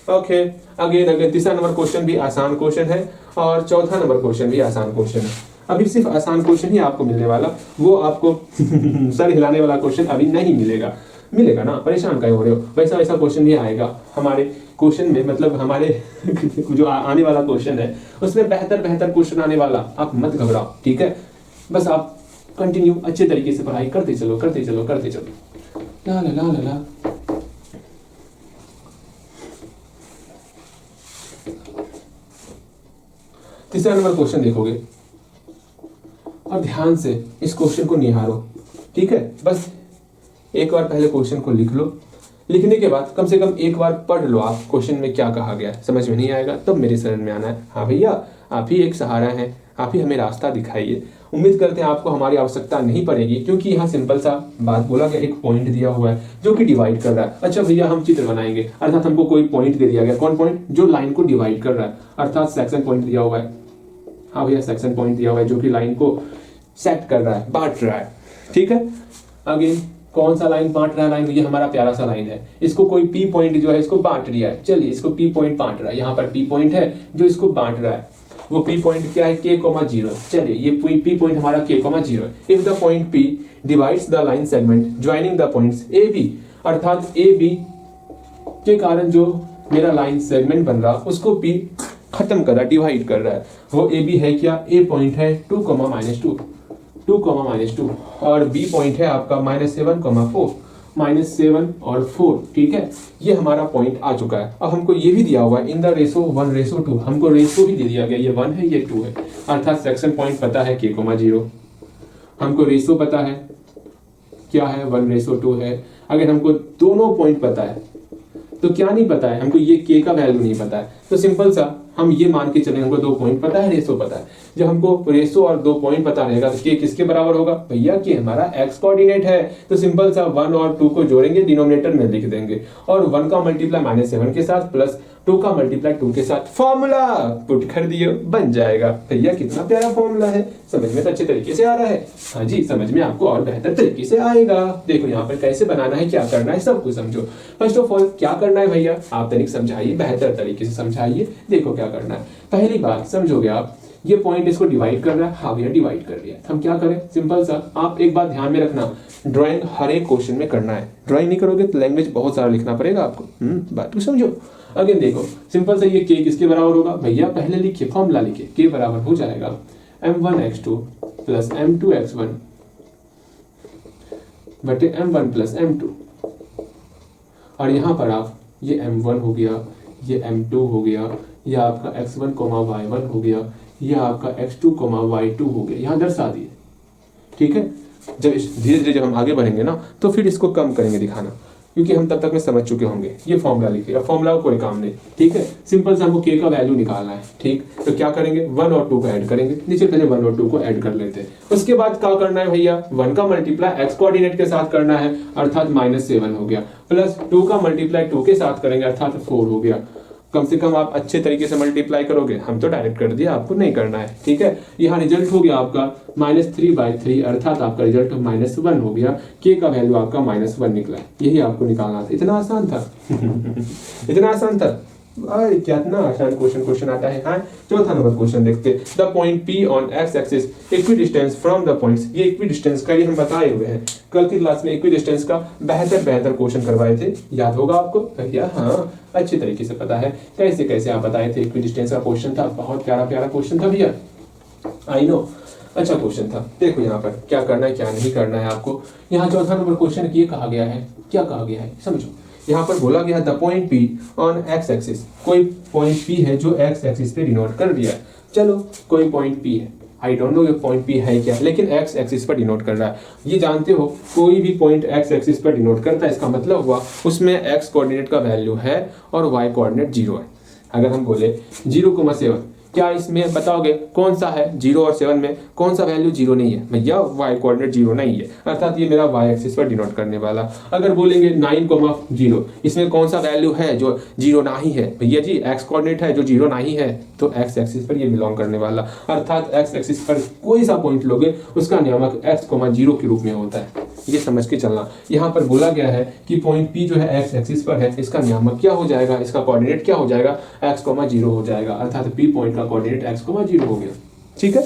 S1: ओके, अगेन तीसरा नंबर क्वेश्चन भी आसान क्वेश्चन है और चौथा नंबर क्वेश्चन भी आसान क्वेश्चन है। अभी सिर्फ आसान क्वेश्चन ही आपको मिलने वाला, वो आपको सर हिलाने वाला क्वेश्चन अभी नहीं मिलेगा। मिलेगा ना, परेशान क्यों हो रहे हो? वैसा वैसा क्वेश्चन भी आएगा हमारे क्वेश्चन में, मतलब हमारे जो आने वाला क्वेश्चन है उसमें बेहतर क्वेश्चन आने वाला। आप मत घबराओ, ठीक है? बस आप कंटिन्यू अच्छे तरीके से पढ़ाई करते चलो, करते चलो, करते चलो। ला ला ला ला। तीसरा नंबर क्वेश्चन देखोगे और ध्यान से इस क्वेश्चन को निहारो। ठीक है, बस एक बार पहले क्वेश्चन को लिख लो। लिखने के बाद कम से कम एक बार पढ़ लो आप क्वेश्चन में क्या कहा गया है। समझ में नहीं आएगा तब मेरे शरण में आना है। हाँ भैया, आप ही एक सहारा हैं, आप ही हमें रास्ता दिखाइए। उम्मीद करते हैं आपको हमारी आवश्यकता नहीं पड़ेगी, क्योंकि यहाँ सिंपल सा बात बोला गया, एक पॉइंट दिया हुआ है जो कि डिवाइड कर रहा है। अच्छा भैया हम चित्र बनाएंगे, अर्थात हमको कोई पॉइंट दे दिया गया। कौन पॉइंट? जो लाइन को डिवाइड कर रहा है, अर्थात सेक्शन पॉइंट दिया हुआ है। हाँ भैया सेक्शन पॉइंट दिया हुआ है जो कि लाइन को सेट कर रहा है, बांट रहा है। ठीक है, अगेन कौन सा लाइन बांट रहा है? लाइन ये हमारा प्यारा सा लाइन है, इसको कोई पी पॉइंट जो है इसको बांट दिया है। चलिए इसको पी पॉइंट बांट रहा है, यहाँ पर पी पॉइंट है जो इसको बांट रहा है। वो पी पॉइंट क्या है? k,0। चलिए ये पी पॉइंट हमारा k,0 है। If the point p divides the line segment joining the points ab, अर्थात ab के कारण जो मेरा लाइन सेगमेंट बन रहा उसको p खत्म कर रहा है, डिवाइड कर रहा है। वो AB है क्या? A पॉइंट है 2, -2 2, और B पॉइंट है आपका -7, -4 -7 और 4। ठीक है, ये हमारा पॉइंट आ चुका है। अब हमको ये भी दिया हुआ है इन द रेशो 1:2। हमको रेशो भी दे दिया गया, ये 1 है ये 2 है, अर्थात सेक्शन पॉइंट पता है k,0। हमको रेशो पता है क्या है? 1:2 है। अगर हमको दोनों पॉइंट पता है तो क्या नहीं पता है? हमको ये k का वैल्यू नहीं पता है। तो सिंपल सा हम ये मान के चले, हमको 2 पॉइंट पता है, रेशो पता है। जब हमको रेशो और 2 पॉइंट पता रहेगा तो k किसके बराबर होगा? भैया k हमारा x कोऑर्डिनेट है, तो सिंपल सा 1 और 2 को जोड़ेंगे, डिनोमिनेटर में लिख देंगे, और 1 का मल्टीप्लाई -7 के साथ प्लस 2 का मल्टीप्लाई 2 के साथ, फॉर्मूला पुट कर दिए, बन जाएगा। भैया कितना प्यारा फॉर्मूला है, समझ में तो अच्छे तरीके से आ रहा है। हाँ जी, समझ में आपको और बेहतर तरीके से आएगा। देखो यहाँ पर कैसे बनाना है, क्या करना है, सब कुछ समझो। फर्स्ट ऑफ ऑल क्या करना है भैया, आप तनिक समझाइए, बेहतर तरीके से समझाइए। देखो क्या करना है, पहली बात समझोगे आप, ये पॉइंट इसको डिवाइड कर रहा है। हाँ भैया डिवाइड कर दिया, हम क्या करें? सिंपल सा आप एक बात ध्यान में रखना, ड्राइंग हर एक क्वेश्चन में करना है। ड्राइंग नहीं करोगे तो लैंग्वेज बहुत सारा लिखना पड़ेगा आपको। बात को समझो। अगेन देखो सिंपल सा, ये k किसके बराबर होगा? भैया पहले लिखिए, फॉर्मूला लिखिए, k बराबर हो जाएगा m1x2 प्लस m2x1 बटे m1 प्लस m2। और यहाँ पर आप ये m1 हो गया, ये m2 हो गया, ये आपका x1, y1 हो गया, ये आपका x2, y2 हो गया, यहाँ दर्शा दिए। ठीक है, जब धीरे धीरे जब हम आगे बढ़ेंगे ना तो फिर इसको कम करेंगे दिखाना, क्योंकि हम तब तक में समझ चुके होंगे। ये फॉर्मूला लिखिए, फॉर्मूला कोई काम नहीं। ठीक है, सिंपल से हमको k का वैल्यू निकालना है। ठीक, तो क्या करेंगे? 1 और 2 को ऐड करेंगे। नीचे पहले 1 और 2 को ऐड कर लेते हैं। उसके बाद क्या करना है भैया? 1 का मल्टीप्लाई x कोऑर्डिनेट के साथ करना है, अर्थात -7 हो गया, प्लस 2 का मल्टीप्लाई 2 के साथ करेंगे, अर्थात 4 हो गया। कम से कम आप अच्छे तरीके से मल्टीप्लाई करोगे। हम तो डायरेक्ट कर दिया, आपको नहीं करना है, ठीक है। यहाँ रिजल्ट हो गया आपका -3/3, अर्थात आपका रिजल्ट -1 हो गया। के का वैल्यू आपका -1 निकला, यही आपको निकालना था। इतना आसान था इतना आसान था। अरे क्या इतना आसान क्वेश्चन आता है। हाँ, चौथा नंबर क्वेश्चन देखते। The point P on x axis equi distance from the points. ये इक्वी डिस्टेंस का ये हम बताए हुए हैं, कल की क्लास में इक्वी डिस्टेंस का बेहतर क्वेश्चन करवाए थे, याद होगा आपको भैया। हाँ, अच्छी तरीके से पता है कैसे कैसे आप बताए थे। इक्वी डिस्टेंस का क्वेश्चन था, बहुत प्यारा क्वेश्चन था भैया, आई नो, अच्छा क्वेश्चन था। देखो यहाँ पर क्या करना है क्या नहीं करना है आपको। यहाँ चौथा नंबर क्वेश्चन ये कहा गया है, क्या कहा गया है समझो। यहाँ पर बोला गया the point P on x axis, कोई पॉइंट P है जो एक्स एक्सिस पे डिनोट कर दिया है। चलो कोई पॉइंट P है, आई डोंट नो ये पॉइंट P है क्या, लेकिन एक्स एक्सिस पर डिनोट कर रहा है। ये जानते हो कोई भी पॉइंट एक्स एक्सिस पर डिनोट करता है, इसका मतलब हुआ उसमें एक्स कोऑर्डिनेट का वैल्यू है और वाई कोऑर्डिनेट 0 है। अगर हम बोले 0,7, क्या इसमें बताओगे कौन सा है 0 और 7 में कौन सा वैल्यू 0 नहीं है भैया, वाई कोऑर्डिनेट 0 नहीं है, अर्थात ये मेरा वाई एक्सिस पर डिनोट करने वाला। अगर बोलेंगे 9,0, इसमें कौन सा वैल्यू है जो 0 नहीं है भैया जी, एक्स कोऑर्डिनेट है जो 0 नहीं है, तो एक्स एक्सिस पर ये बिलोंग करने वाला। अर्थात एक्स एक्सिस पर कोई सा पॉइंट लोगे उसका नियामक x,0 के रूप में होता है, ये समझ के चलना। यहाँ पर बोला गया है कि पॉइंट P जो है एक्स एक्सिस पर है, इसका नियामक क्या हो जाएगा, इसका कोऑर्डिनेट क्या हो जाएगा, x,0 हो जाएगा, अर्थात P पॉइंट का कोऑर्डिनेट x,0 हो गया। ठीक है,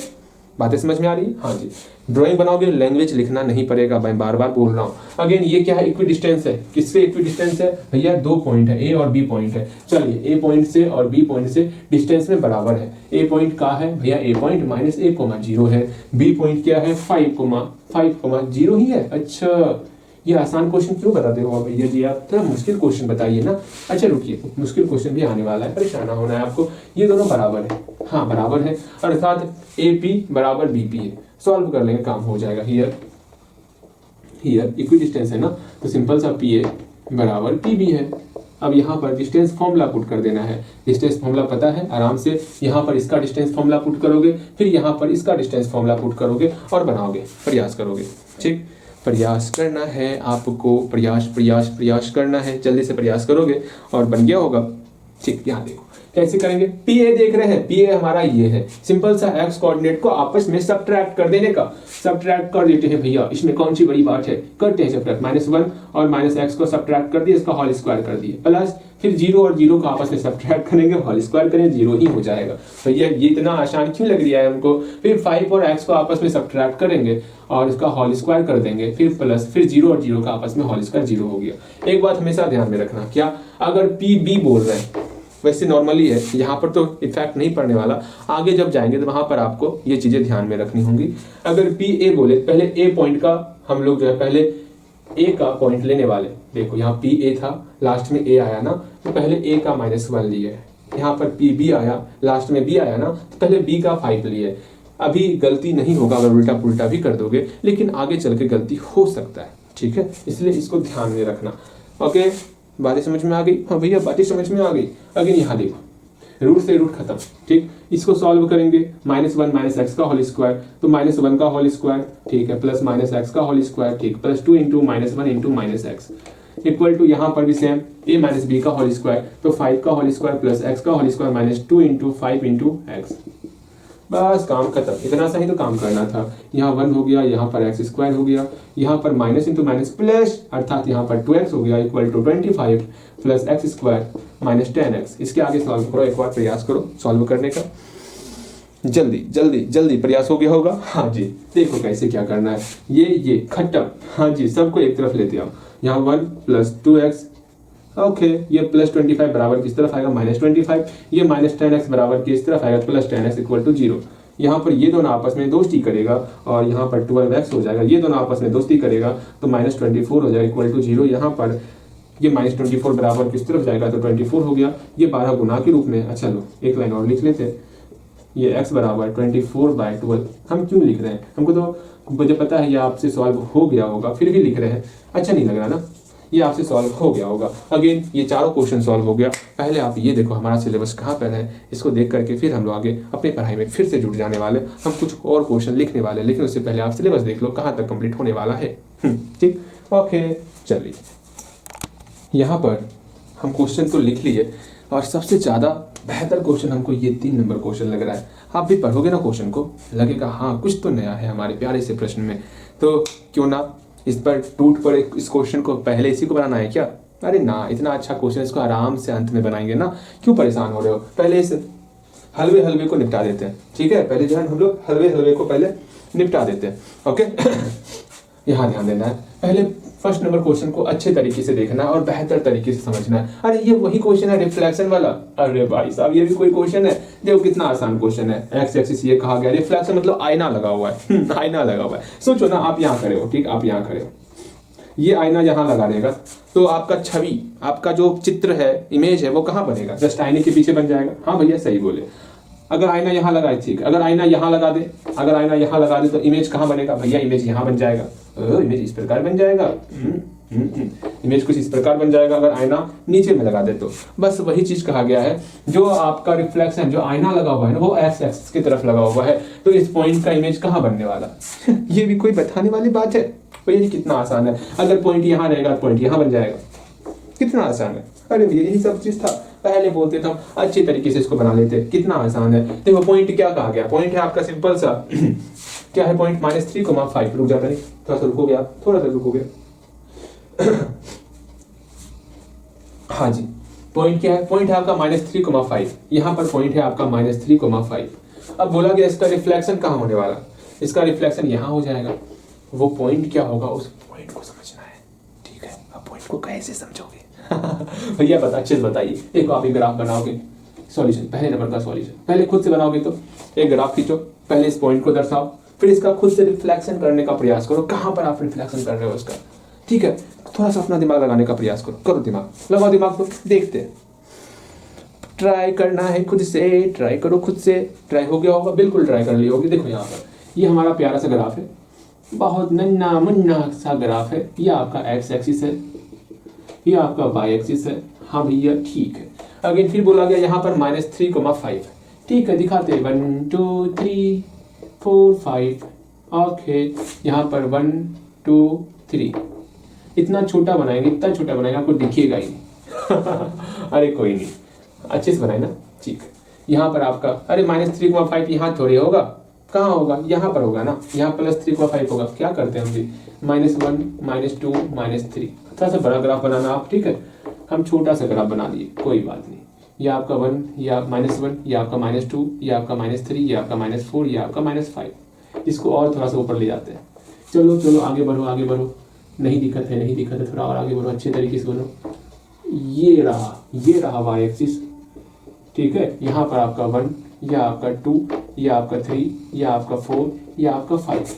S1: बातें समझ में आ रही है। हाँ जी, ड्राइंग बनाओगे लैंग्वेज लिखना नहीं पड़ेगा, मैं बार बार बोल रहा हूँ। अगेन ये क्या है, इक्वी डिस्टेंस है। किससे इक्वी डिस्टेंस है भैया, 2 पॉइंट है, ए और बी पॉइंट है। चलिए ए पॉइंट से और बी पॉइंट से डिस्टेंस में बराबर है। ए पॉइंट का है भैया, ए पॉइंट -1,0 है, बी पॉइंट क्या है 5,0 ही है। अच्छा, ये आसान क्वेश्चन क्यों बताते हो भैया जी, आप थोड़ा मुश्किल क्वेश्चन बताइए ना। अच्छा रुकिए, मुश्किल क्वेश्चन भी आने वाला है, परेशान ना होना है आपको। ये दोनों बराबर है, हाँ बराबर है, अर्थात AP बराबर BP है। सॉल्व कर लेंगे, काम हो जाएगा। हियर इक्वी डिस्टेंस है ना, तो सिंपल सा PA बराबर PB है। अब यहाँ पर डिस्टेंस फॉर्मूला पुट कर देना है। डिस्टेंस फॉर्मूला पता है आराम से, यहाँ पर इसका डिस्टेंस फॉर्मूला पुट करोगे, फिर यहाँ पर इसका डिस्टेंस फॉर्मूला पुट करोगे और बनाओगे, प्रयास करोगे। ठीक, प्रयास करना है आपको, प्रयास करना है, जल्दी से प्रयास करोगे और बन गया होगा। ठीक, यहाँ देखो कैसे करेंगे। PA देख रहे हैं, PA हमारा ये है, सिंपल सा एक्स कोऑर्डिनेट को आपस में सब्ट्रैक्ट कर देने का। सब्ट्रैक्ट कर देते हैं भैया, इसमें कौन सी बड़ी बात है, करते हैं सब्ट्रैक्ट। -1 और -x को सब्ट्रैक्ट कर दिए, इसका होल स्क्वायर कर दिए, प्लस फिर 0 और 0 को आपस में सब्ट्रैक्ट करेंगे, होल स्क्वायर करें, 0 ही हो जाएगा। भैया ये इतना आसान क्यों लग रहा है हमको। फिर 5 और x को आपस में सब्ट्रैक्ट करेंगे और इसका होल स्क्वायर कर देंगे, फिर प्लस, फिर 0 और 0 का आपस में होल स्क्वायर 0 हो गया। एक बात हमेशा ध्यान में रखना, क्या, अगर PB बोल रहे हैं, वैसे नॉर्मली है, यहाँ पर तो इफेक्ट नहीं पड़ने वाला, आगे जब जाएंगे तो वहां पर आपको ये चीजें ध्यान में रखनी होंगी। अगर PA बोले, पहले A पॉइंट का हम लोग जो है पहले A का पॉइंट लेने वाले। देखो यहाँ PA था, लास्ट में A आया ना, तो पहले A का -1 लिए है। यहाँ पर PB आया, लास्ट में B आया ना, तो पहले B का 5 लिए। अभी गलती नहीं होगा अगर उल्टा पुल्टा भी कर दोगे, लेकिन आगे चल के गलती हो सकता है, ठीक है, इसलिए इसको ध्यान में रखना। ओके, बातें समझ में आ गई। हाँ भैया बातें समझ में आ गई। अगेन यहाँ देखो, रूट से रूट खत्म। ठीक, इसको सॉल्व करेंगे, -1 -x का होल स्क्वायर, तो -1 का होल स्क्वायर, ठीक है, प्लस -x का होल स्क्वायर, ठीक, प्लस 2 × -1 × -x इक्वल टू, यहाँ पर भी सेम a - b का होल स्क्वायर, तो 5 का होल स्क्वायर प्लस x का होल स्क्वायर -2 × 5 × x। बस काम खत्म, इतना सा ही तो काम करना था। यहाँ 1 हो गया, यहाँ पर x² हो गया, यहाँ पर माइनस इंटू माइनस प्लस, अर्थात यहाँ पर 2x हो गया equal to 25 plus x² minus 10x। इसके आगे सॉल्व करो, एक बार प्रयास करो सॉल्व करने का, जल्दी जल्दी जल्दी प्रयास हो गया होगा। हाँ जी, देखो कैसे क्या करना है, ये खत्म। हाँ जी, सबको एक तरफ लेते आओ। यहाँ 1 प्लस 2x, ओके, ये प्लस 25 बराबर किस तरफ आएगा, -25, ये माइनस 10x बराबर किस तरफ आएगा, प्लस 10x इक्वल टू 0। यहाँ पर ये दोनों आपस में दोस्ती करेगा और यहाँ पर 12x हो जाएगा, ये दोनों आपस में दोस्ती करेगा तो -24 हो जाएगा इक्वल टू 0। यहाँ पर ये -24 बराबर किस तरफ जाएगा, तो 24 हो गया, ये 12 गुना के रूप में। अच्छा लो एक लाइन और लिख लेते हैं, ये x बराबर 24/12। हम क्यों लिख रहे हैं, हमको तो मुझे पता है ये आपसे सॉल्व हो गया होगा, फिर भी लिख रहे हैं, अच्छा नहीं लग रहा ना, ये आपसे सॉल्व हो गया होगा। अगेन ये चारों क्वेश्चन सॉल्व हो गया। पहले आप ये देखो हमारा सिलेबस कहाँ पर है, इसको देख करके फिर हम लोग आगे अपनी पढ़ाई में फिर से जुड़ जाने वाले, हम कुछ और क्वेश्चन लिखने वाले, लेकिन उससे पहले आप सिलेबस देख लो कहाँ तक कंप्लीट होने वाला है। ठीक, ओके, चलिए यहाँ पर हम क्वेश्चन तो लिख लिए, और सबसे ज़्यादा बेहतर क्वेश्चन हमको ये 3 नंबर क्वेश्चन लग रहा है। आप भी पढ़ोगे ना क्वेश्चन को, लगेगा हाँ कुछ तो नया है हमारे प्यारे से प्रश्न में, तो क्यों ना इस पर टूट पड़े इस क्वेश्चन को, पहले इसी को बनाना है क्या? अरे ना, इतना अच्छा क्वेश्चन, इसको आराम से अंत में बनाएंगे ना, क्यों परेशान हो रहे हो? पहले इस हलवे को निपटा देते हैं, ठीक है? पहले जो है हम लोग हलवे को पहले निपटा देते हैं, ओके? यहाँ ध्यान देना है, पहले फर्स्ट नंबर क्वेश्चन को अच्छे तरीके से देखना है और बेहतर तरीके से समझना है। अरे ये वही क्वेश्चन है रिफ्लेक्शन वाला। अरे भाई साहब, ये भी कोई क्वेश्चन है? देखो कितना आसान क्वेश्चन है। एक्स एक्सिस ये कहा गया, रिफ्लेक्शन मतलब आईना लगा हुआ है। आईना लगा हुआ है। सोचो ना, आप यहाँ खड़े हो, ठीक, आप यहाँ खड़े हो, ये आईना यहाँ लगा देगा तो आपका छवि, आपका जो चित्र है, इमेज है, वो कहाँ बनेगा? जस्ट आईने के पीछे बन जाएगा। हाँ भैया सही बोले। अगर आईना यहाँ लगाए, ठीक, अगर आईना यहाँ लगा दे, अगर आईना यहाँ लगा दे तो इमेज कहाँ बनेगा? भैया इमेज यहाँ बन जाएगा। इमेज इस प्रकार बन जाएगा। इमेज कुछ इस प्रकार बन जाएगा अगर आईना नीचे में लगा दे तो। बस वही चीज कहा गया है, जो आपका रिफ्लेक्शन, जो आईना लगा हुआ है ना, वो एक्स एक्सिस की तरफ लगा हुआ है, तो इस पॉइंट का इमेज कहाँ बनने वाला? ये भी कोई बताने वाली बात है? भैया ये कितना आसान है। अगर पॉइंट यहाँ रहेगा तो पॉइंट यहाँ बन जाएगा। कितना आसान है। अरे भैया यही सब चीज था, पहले बोलते थे हम, अच्छे तरीके से इसको बना लेते। कितना आसान है। देखो पॉइंट क्या कहा गया, पॉइंट है आपका सिंपल सा क्या है पॉइंट? -3,5। रुक जाता नहीं, थोड़ा सा रुकोगे आप, थोड़ा सा रुकोगे। हाँ जी, पॉइंट क्या है? पॉइंट है आपका -3,5। यहाँ पर पॉइंट है आपका -3,5। अब बोला गया इसका रिफ्लेक्शन कहाँ होने वाला? इसका रिफ्लेक्शन यहाँ हो जाएगा। वो पॉइंट क्या होगा, उस पॉइंट को समझना है, ठीक है? अब पॉइंट को कैसे समझोगे? भैया बता, अच्छे से बताइए। देखो आप एक ग्राफ बनाओगे, सॉल्यूशन, पहले नंबर का सॉल्यूशन पहले खुद से बनाओगे तो एक ग्राफ खींचो, पहले इस पॉइंट को दर्शाओ, फिर इसका खुद से रिफ्लेक्शन करने का प्रयास करो। कहाँ पर आप रिफ्लेक्शन कर रहे हो इसका, ठीक है? थोड़ा सा अपना दिमाग लगाने का प्रयास करो दिमाग लगाओ, दिमाग को देखते हैं। ट्राई करना है खुद से, ट्राई करो खुद से। ट्राई हो गया होगा, बिल्कुल ट्राई कर ली होगी। देखो यहाँ पर ये हमारा प्यारा सा ग्राफ है, बहुत नन्ना मुन्ना सा ग्राफ है। ये आपका एक्स एक्सिस है, ये आपका वाई एक्सिस है। हाँ भैया ठीक है। अगेन फिर बोला गया यहाँ पर -3,5। ठीक है, दिखाते हैं 1 2 3 4 5। ओके, यहाँ पर 1 2 3। इतना छोटा बनाएंगे, इतना छोटा बनाएंगे, आपको दिखेगा ही नहीं। अरे कोई नहीं, अच्छे से बनाए ना, ठीक है। यहाँ पर आपका, अरे -3,5 यहाँ थोड़ी होगा, कहाँ होगा? यहाँ पर होगा ना, यहाँ +3,5 होगा। क्या करते हैं हम जी, -1 -2 -3। थोड़ा सा बड़ा ग्राफ बनाना आप, ठीक है? हम छोटा सा ग्राफ बना दिए, कोई बात नहीं। ये आपका 1, या -1, ये आपका -2, ये आपका -3, ये आपका -4, ये आपका -5। इसको और थोड़ा सा ऊपर ले जाते हैं। चलो चलो आगे बढ़ो, आगे बढ़ो। नहीं दिक्कत है, नहीं दिक्कत है, थोड़ा और आगे बढ़ो, अच्छे तरीके से बनो। ये रहा वाई एक्सिस, ठीक है? यहाँ पर आपका 1, या आपका 2, या आपका 3, या आपका 4, या आपका 5।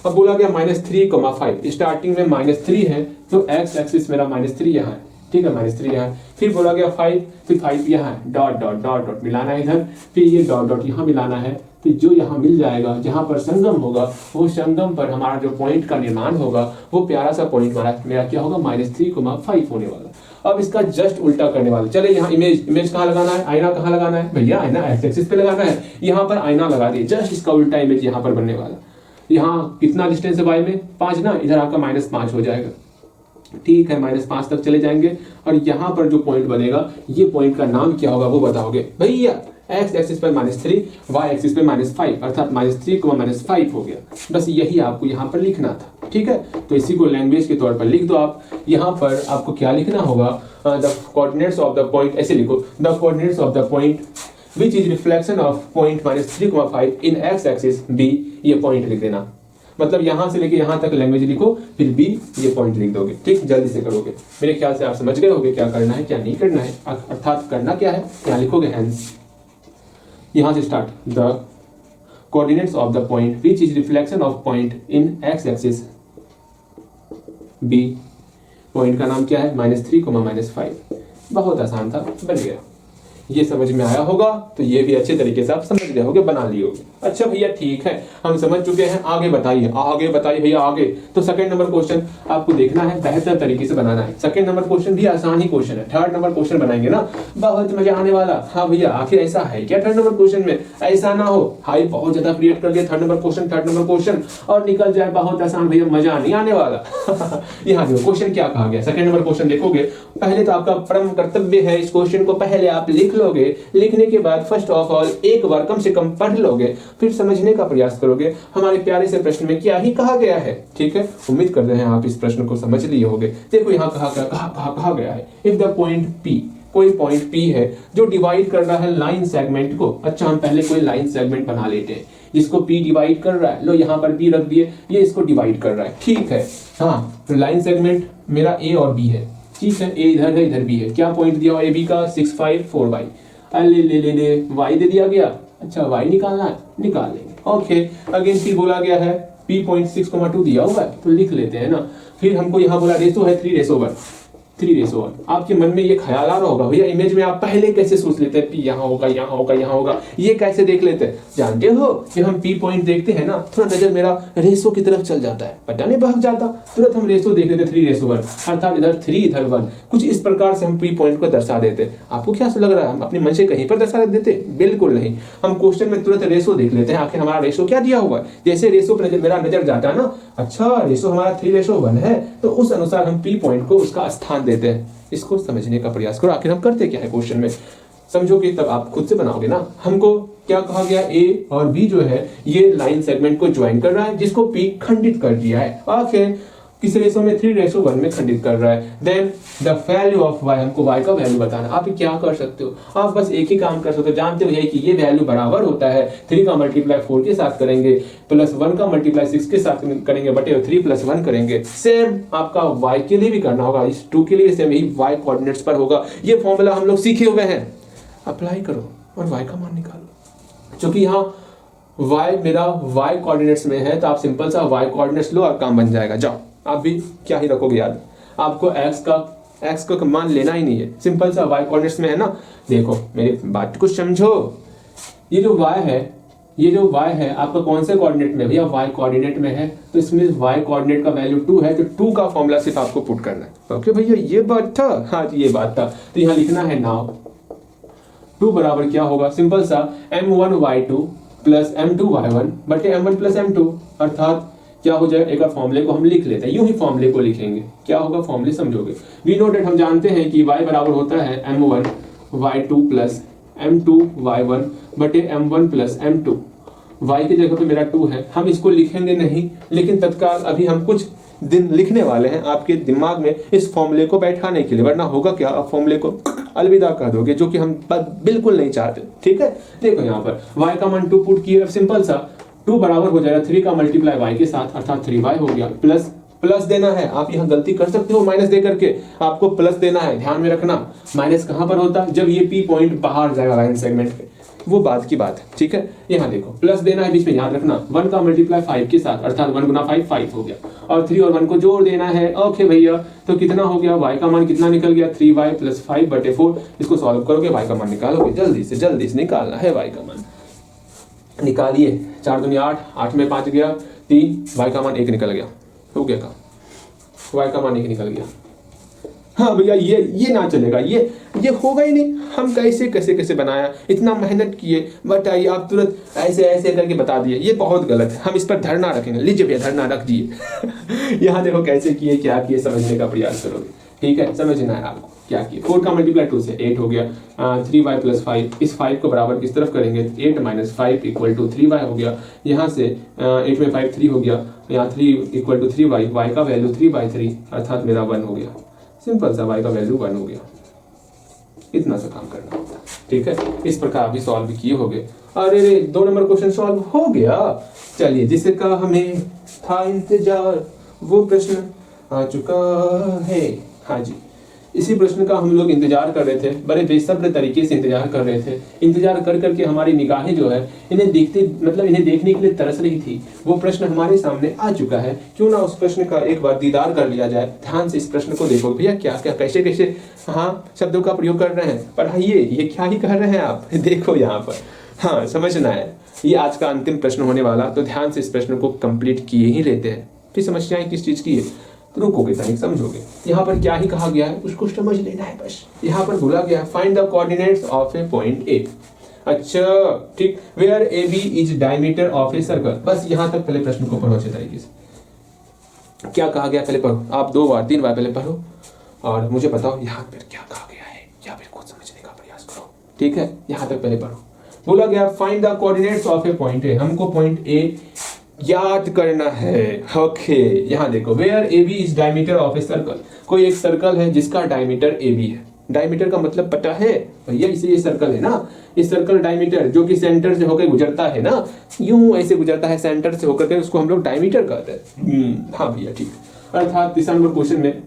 S1: अब बोला गया -3,5। स्टार्टिंग में -3 है तो एक्स एक्सिस मेरा -3 यहाँ है, ठीक है? -3 यहाँ है। फिर बोला गया 5, फिर 5 यहाँ है, डॉट डॉट डॉट डॉट मिलाना है इधर, फिर ये डॉट डॉट यहाँ मिलाना है। तो जो यहाँ मिल जाएगा, जहाँ पर संगम होगा, वो संगम पर हमारा जो पॉइंट का निर्माण होगा, वो प्यारा सा पॉइंट मेरा क्या होगा? -3,5 होने वाला। अब इसका जस्ट उल्टा करने वाला। चले यहाँ इमेज कहाँ लगाना है? आईना कहाँ लगाना है? भैया आईना एक्स एक्सिस पे लगाना है। यहाँ पर आईना लगा दिए, जस्ट इसका उल्टा इमेज यहाँ पर बनने वाला। यहाँ कितना डिस्टेंस है वाई में? 5 ना, इधर आपका -5 हो जाएगा, ठीक है? -5 तक चले जाएंगे और यहाँ पर जो पॉइंट बनेगा, ये पॉइंट का नाम क्या होगा वो बताओगे? भैया एक्स एक्सिस पर -3, वाई एक्सिस पे -5, अर्थात -3,-5 हो गया। बस यही आपको यहाँ पर लिखना था, ठीक है? तो इसी को लैंग्वेज के तौर पर लिख दो आप। यहाँ पर आपको क्या लिखना होगा? The coordinates of the point, ऐसे लिखो, the coordinates of the point which is reflection of point -3,5 in X axis be. ये पॉइंट लिख देना, मतलब यहाँ से लेके यहाँ तक लैंग्वेज लिखो, फिर बी ये पॉइंट लिख दोगे, ठीक? जल्दी से करोगे। मेरे ख्याल से आप समझ गए होगे क्या करना है, क्या नहीं करना है। अर्थात करना क्या है, यहाँ लिखोगे हैंस, यहाँ से start, the coordinates of the point which is reflection of point in X axis be. Point का नाम क्या है? -3,-5। बहुत आसान था, बन गया। ये समझ में आया होगा तो ये भी अच्छे तरीके से आप समझ गए होगे, बना लिए होगे। अच्छा भैया ठीक है, हम समझ चुके हैं, आगे बताइए, आगे बताइए भैया आगे। तो सेकंड नंबर क्वेश्चन आपको देखना है, बेहतर तरीके से बनाना है। सेकंड नंबर क्वेश्चन भी आसान ही क्वेश्चन है, थर्ड नंबर क्वेश्चन बनाएंगे ना बहुत मजा आने वाला। हाँ भैया आखिर ऐसा है क्या थर्ड नंबर क्वेश्चन में? ऐसा ना हो हाई बहुत ज्यादा क्रिएट कर दिया थर्ड नंबर क्वेश्चन और निकल जाए बहुत आसान, भैया मजा नहीं आने वाला। यहाँ देखो क्वेश्चन क्या कहा गया, सेकंड नंबर क्वेश्चन देखोगे, पहले तो आपका परम कर्तव्य है इस क्वेश्चन को पहले आप लिख लोगे, लिखने के बाद फर्स्ट ऑफ ऑल एक बार कम से कम पढ़ लोगे, फिर समझने का प्रयास करोगे हमारे प्यारे से प्रश्न में क्या ही कहा गया है। ठीक है, उम्मीद करते हैं आप इस प्रश्न को समझ लिए होंगे। देखो यहाँ कहा गया है, इफ द पॉइंट P, कोई पॉइंट P है जो डिवाइड कर रहा है लाइन सेगमेंट को। अच्छा हम पहले कोई लाइन सेगमेंट बना लेते हैं जिसको P डिवाइड कर रहा है, लो यहाँ पर P रख दिए, ये इसको डिवाइड कर रहा है। ठीक है, हाँ तो लाइन सेगमेंट मेरा A और B है। ठीक है, A इधर है इधर B है, क्या पॉइंट दिया हुआ AB का 6, 5, 4y, ले y दे दिया गया। अच्छा y निकालना है, निकाल लेंगे। ओके, अगेन फिर बोला गया है P.6,2 दिया हुआ है तो लिख लेते हैं ना। फिर हमको यहाँ बोला रेशो है 3:1। आपके मन में ये ख्याल आ रहा होगा भैया इमेज में आप पहले कैसे सोच लेते हैं P यहाँ होगा यहाँ होगा यहाँ होगा, ये कैसे देख लेते हैं? जानते हो जब हम P पॉइंट देखते हैं ना थोड़ा नजर मेरा रेशो की तरफ चल जाता है, पता नहीं भाग जाता, तुरंत हम रेशो देख लेते 3:1, अर्थात इधर 3 इधर 1, कुछ इस प्रकार से हम P पॉइंट को दर्शा देते। आपको क्या लग रहा है हम अपने मन से कहीं पर दर्शा देते? बिल्कुल नहीं, हम क्वेश्चन में तुरंत रेशो देख लेते हैं, आखिर हमारा रेशो क्या दिया हुआ है। जैसे रेशो पर मेरा नजर जाता है ना, अच्छा रेशो हमारा 3:1 है, तो उस अनुसार हम P पॉइंट को उसका स्थान देते हैं। इसको समझने का प्रयास करो, आखिर हम करते क्या है क्वेश्चन में, समझोगे तब आप खुद से बनाओगे ना। हमको क्या कहा गया, A और B जो है ये लाइन सेगमेंट को ज्वाइन कर रहा है जिसको P खंडित कर दिया है, आखिर किस रेशो में 3:1 में खंडित कर रहा है। Then the value of y, हमको y का वैल्यू बताना। आप क्या कर सकते हो, आप बस एक ही काम कर सकते हो, जानते हो कि ये वैल्यू बराबर होता है 3 का मल्टीप्लाई 4 के साथ करेंगे प्लस 1 का मल्टीप्लाई 6 के साथ करेंगे बटे 3 + 1 करेंगे। सेम आपका y के लिए भी करना होगा, इस 2 के लिए सेम ही y कोऑर्डिनेट्स पर होगा। ये फॉर्मूला हम लोग सीखे हुए हैं, अप्लाई करो और y का मान निकालो। क्योंकि यहाँ y मेरा y कोऑर्डिनेट्स में है तो आप सिंपल सा y कोऑर्डिनेट्स लो और काम बन जाएगा। जाओ आप भी क्या ही रखोगे याद, आपको x का मान लेना ही नहीं है, सिंपल सा y कोऑर्डिनेट्स में है ना। देखो मेरी बात को समझो, ये जो y है आपका कौन से कोऑर्डिनेट में? भैया y कोऑर्डिनेट में है, तो इसमें y कोऑर्डिनेट का वैल्यू 2 है, तो 2 का फॉर्मूला सिर्फ आपको पुट करना है। ओके भैया ये बात था, हाँ ये बात था। तो यहाँ लिखना है नाउ 2 बराबर क्या होगा, सिंपल सा m1y2 प्लस m2y1 बटे m1 प्लस m2, अर्थात क्या हो जाए, एक फॉर्मूले को हम लिख लेते हैं, यूं ही फॉर्मूले को लिखेंगे, क्या होगा फॉर्मूले समझोगे। वी नो डेट, हम जानते हैं कि y बराबर होता है m1y2 प्लस m2y1 बटे m1 प्लस m2। y की जगह पे मेरा 2 है, हम इसको लिखेंगे नहीं, लेकिन तत्काल अभी हम कुछ दिन लिखने वाले हैं आपके दिमाग में इस फॉर्मूले को बैठाने के लिए, वरना होगा क्या, आप फॉर्मूले को अलविदा कर दोगे, जो कि हम बिल्कुल नहीं चाहते। ठीक है, देखो यहाँ पर y का मान 2 पुट किए, सिंपल सा 2 बराबर हो जाएगा 3 का मल्टीप्लाई y के साथ, अर्थात 3y हो गया, प्लस देना है। आप यहाँ गलती कर सकते हो माइनस दे करके, आपको प्लस देना है, ध्यान में रखना। माइनस कहाँ पर होता है, जब ये P पॉइंट बाहर जाएगा लाइन सेगमेंट पे, वो बात की बात है। ठीक है, यहाँ देखो प्लस देना है, बीच में याद रखना 1 का मल्टीप्लाई 5 के साथ, अर्थात 1 गुना 5 5 हो गया, और 3 और 1 को जोड़ देना है। ओके भैया, तो कितना हो गया, y का मान कितना निकल गया, 3y प्लस 5 बटे 4। इसको सॉल्व करोगे y का मान निकालोगे, जल्दी से निकालना है y का मान। निकालिए, 4 दूनी 8, 8 में 5 गया 3, y का मान 1 निकल गया, हो गया का y का मान 1 निकल गया। हाँ भैया ये ना चलेगा, ये होगा ही नहीं, हम कैसे बनाया, इतना मेहनत किए, बताइए आप तुरंत ऐसे करके बता दिए, ये बहुत गलत है, हम इस पर धरना रखेंगे। लीजिए भैया धरना रख दिए। यहाँ देखो कैसे किए, क्या किए, समझने का प्रयास करोगे। ठीक है, समझना है आपको क्या किया। 4 का मल्टीप्लाई 2 से 8 हो गया, 3y प्लस 5, इस 5 को बराबर किस तरफ करेंगे, 8 माइनस 5 इक्वल टू 3y हो गया। यहाँ से 8 में 5 3 हो गया, यहाँ 3 इक्वल टू 3y, y का वैल्यू 3/3 अर्थात मेरा 1 हो गया। सिंपल सा y का वैल्यू 1 हो गया, इतना सा काम करना होता है। ठीक है, इस प्रकार अभी सॉल्व किए होगे। अरे 2 नंबर क्वेश्चन सॉल्व हो गया। चलिए, जिसका हमें था इंतजार वो प्रश्न आ चुका है। हाँ जी, इसी प्रश्न का हम लोग इंतजार कर रहे थे, बड़े बेसब्र तरीके से इंतजार कर रहे थे। इंतजार कर करके हमारी निगाहें जो है इन्हें देखने के लिए तरस रही थी। वो प्रश्न हमारे सामने आ चुका है, क्यों ना उस प्रश्न का एक बार दीदार कर लिया जाए। ध्यान से इस प्रश्न को देखो भैया, क्या कैसे हाँ शब्दों का प्रयोग कर रहे हैं, पढ़ाइए, ये क्या ही कर रहे हैं आप। देखो यहाँ पर हाँ समझना है, ये आज का अंतिम प्रश्न होने वाला, तो ध्यान से इस प्रश्न को कंप्लीट किए ही रहते हैं। फिर समस्याएं किस चीज की है, तो रुकोगे तनिक समझोगे। यहाँ पर क्या ही कहा गया है उसको समझ लेना है बस। यहाँ पर बोला गया find the coordinates of a point A. अच्छा ठीक, where A B is diameter of a circle. बस यहाँ तक पहले प्रश्न को पढ़ो अच्छे तरीके से। क्या कहा गया पहले पढ़ो, आप 2 बार 3 बार पहले पढ़ो और मुझे बताओ यहाँ पर क्या कहा गया है, या फिर खुद समझने का प्रयास करो। ठीक है, यहाँ तक पहले पढ़ो। बोला गया find the coordinates of a point A, हमको पॉइंट ए याद करना है। ओके यहाँ देखो, where A B is diameter of a circle. कोई एक सर्कल है जिसका डायमीटर ए बी है। डायमीटर का मतलब पता है भैया, इसे ये सर्कल है ना, इस सर्कल डायमीटर जो कि सेंटर से होकर गुजरता है ना, यूं ऐसे गुजरता है सेंटर से होकर के, उसको हम लोग डायमीटर कहते हैं। हाँ भैया ठीक। अर्थात 3 नंबर क्वेश्चन में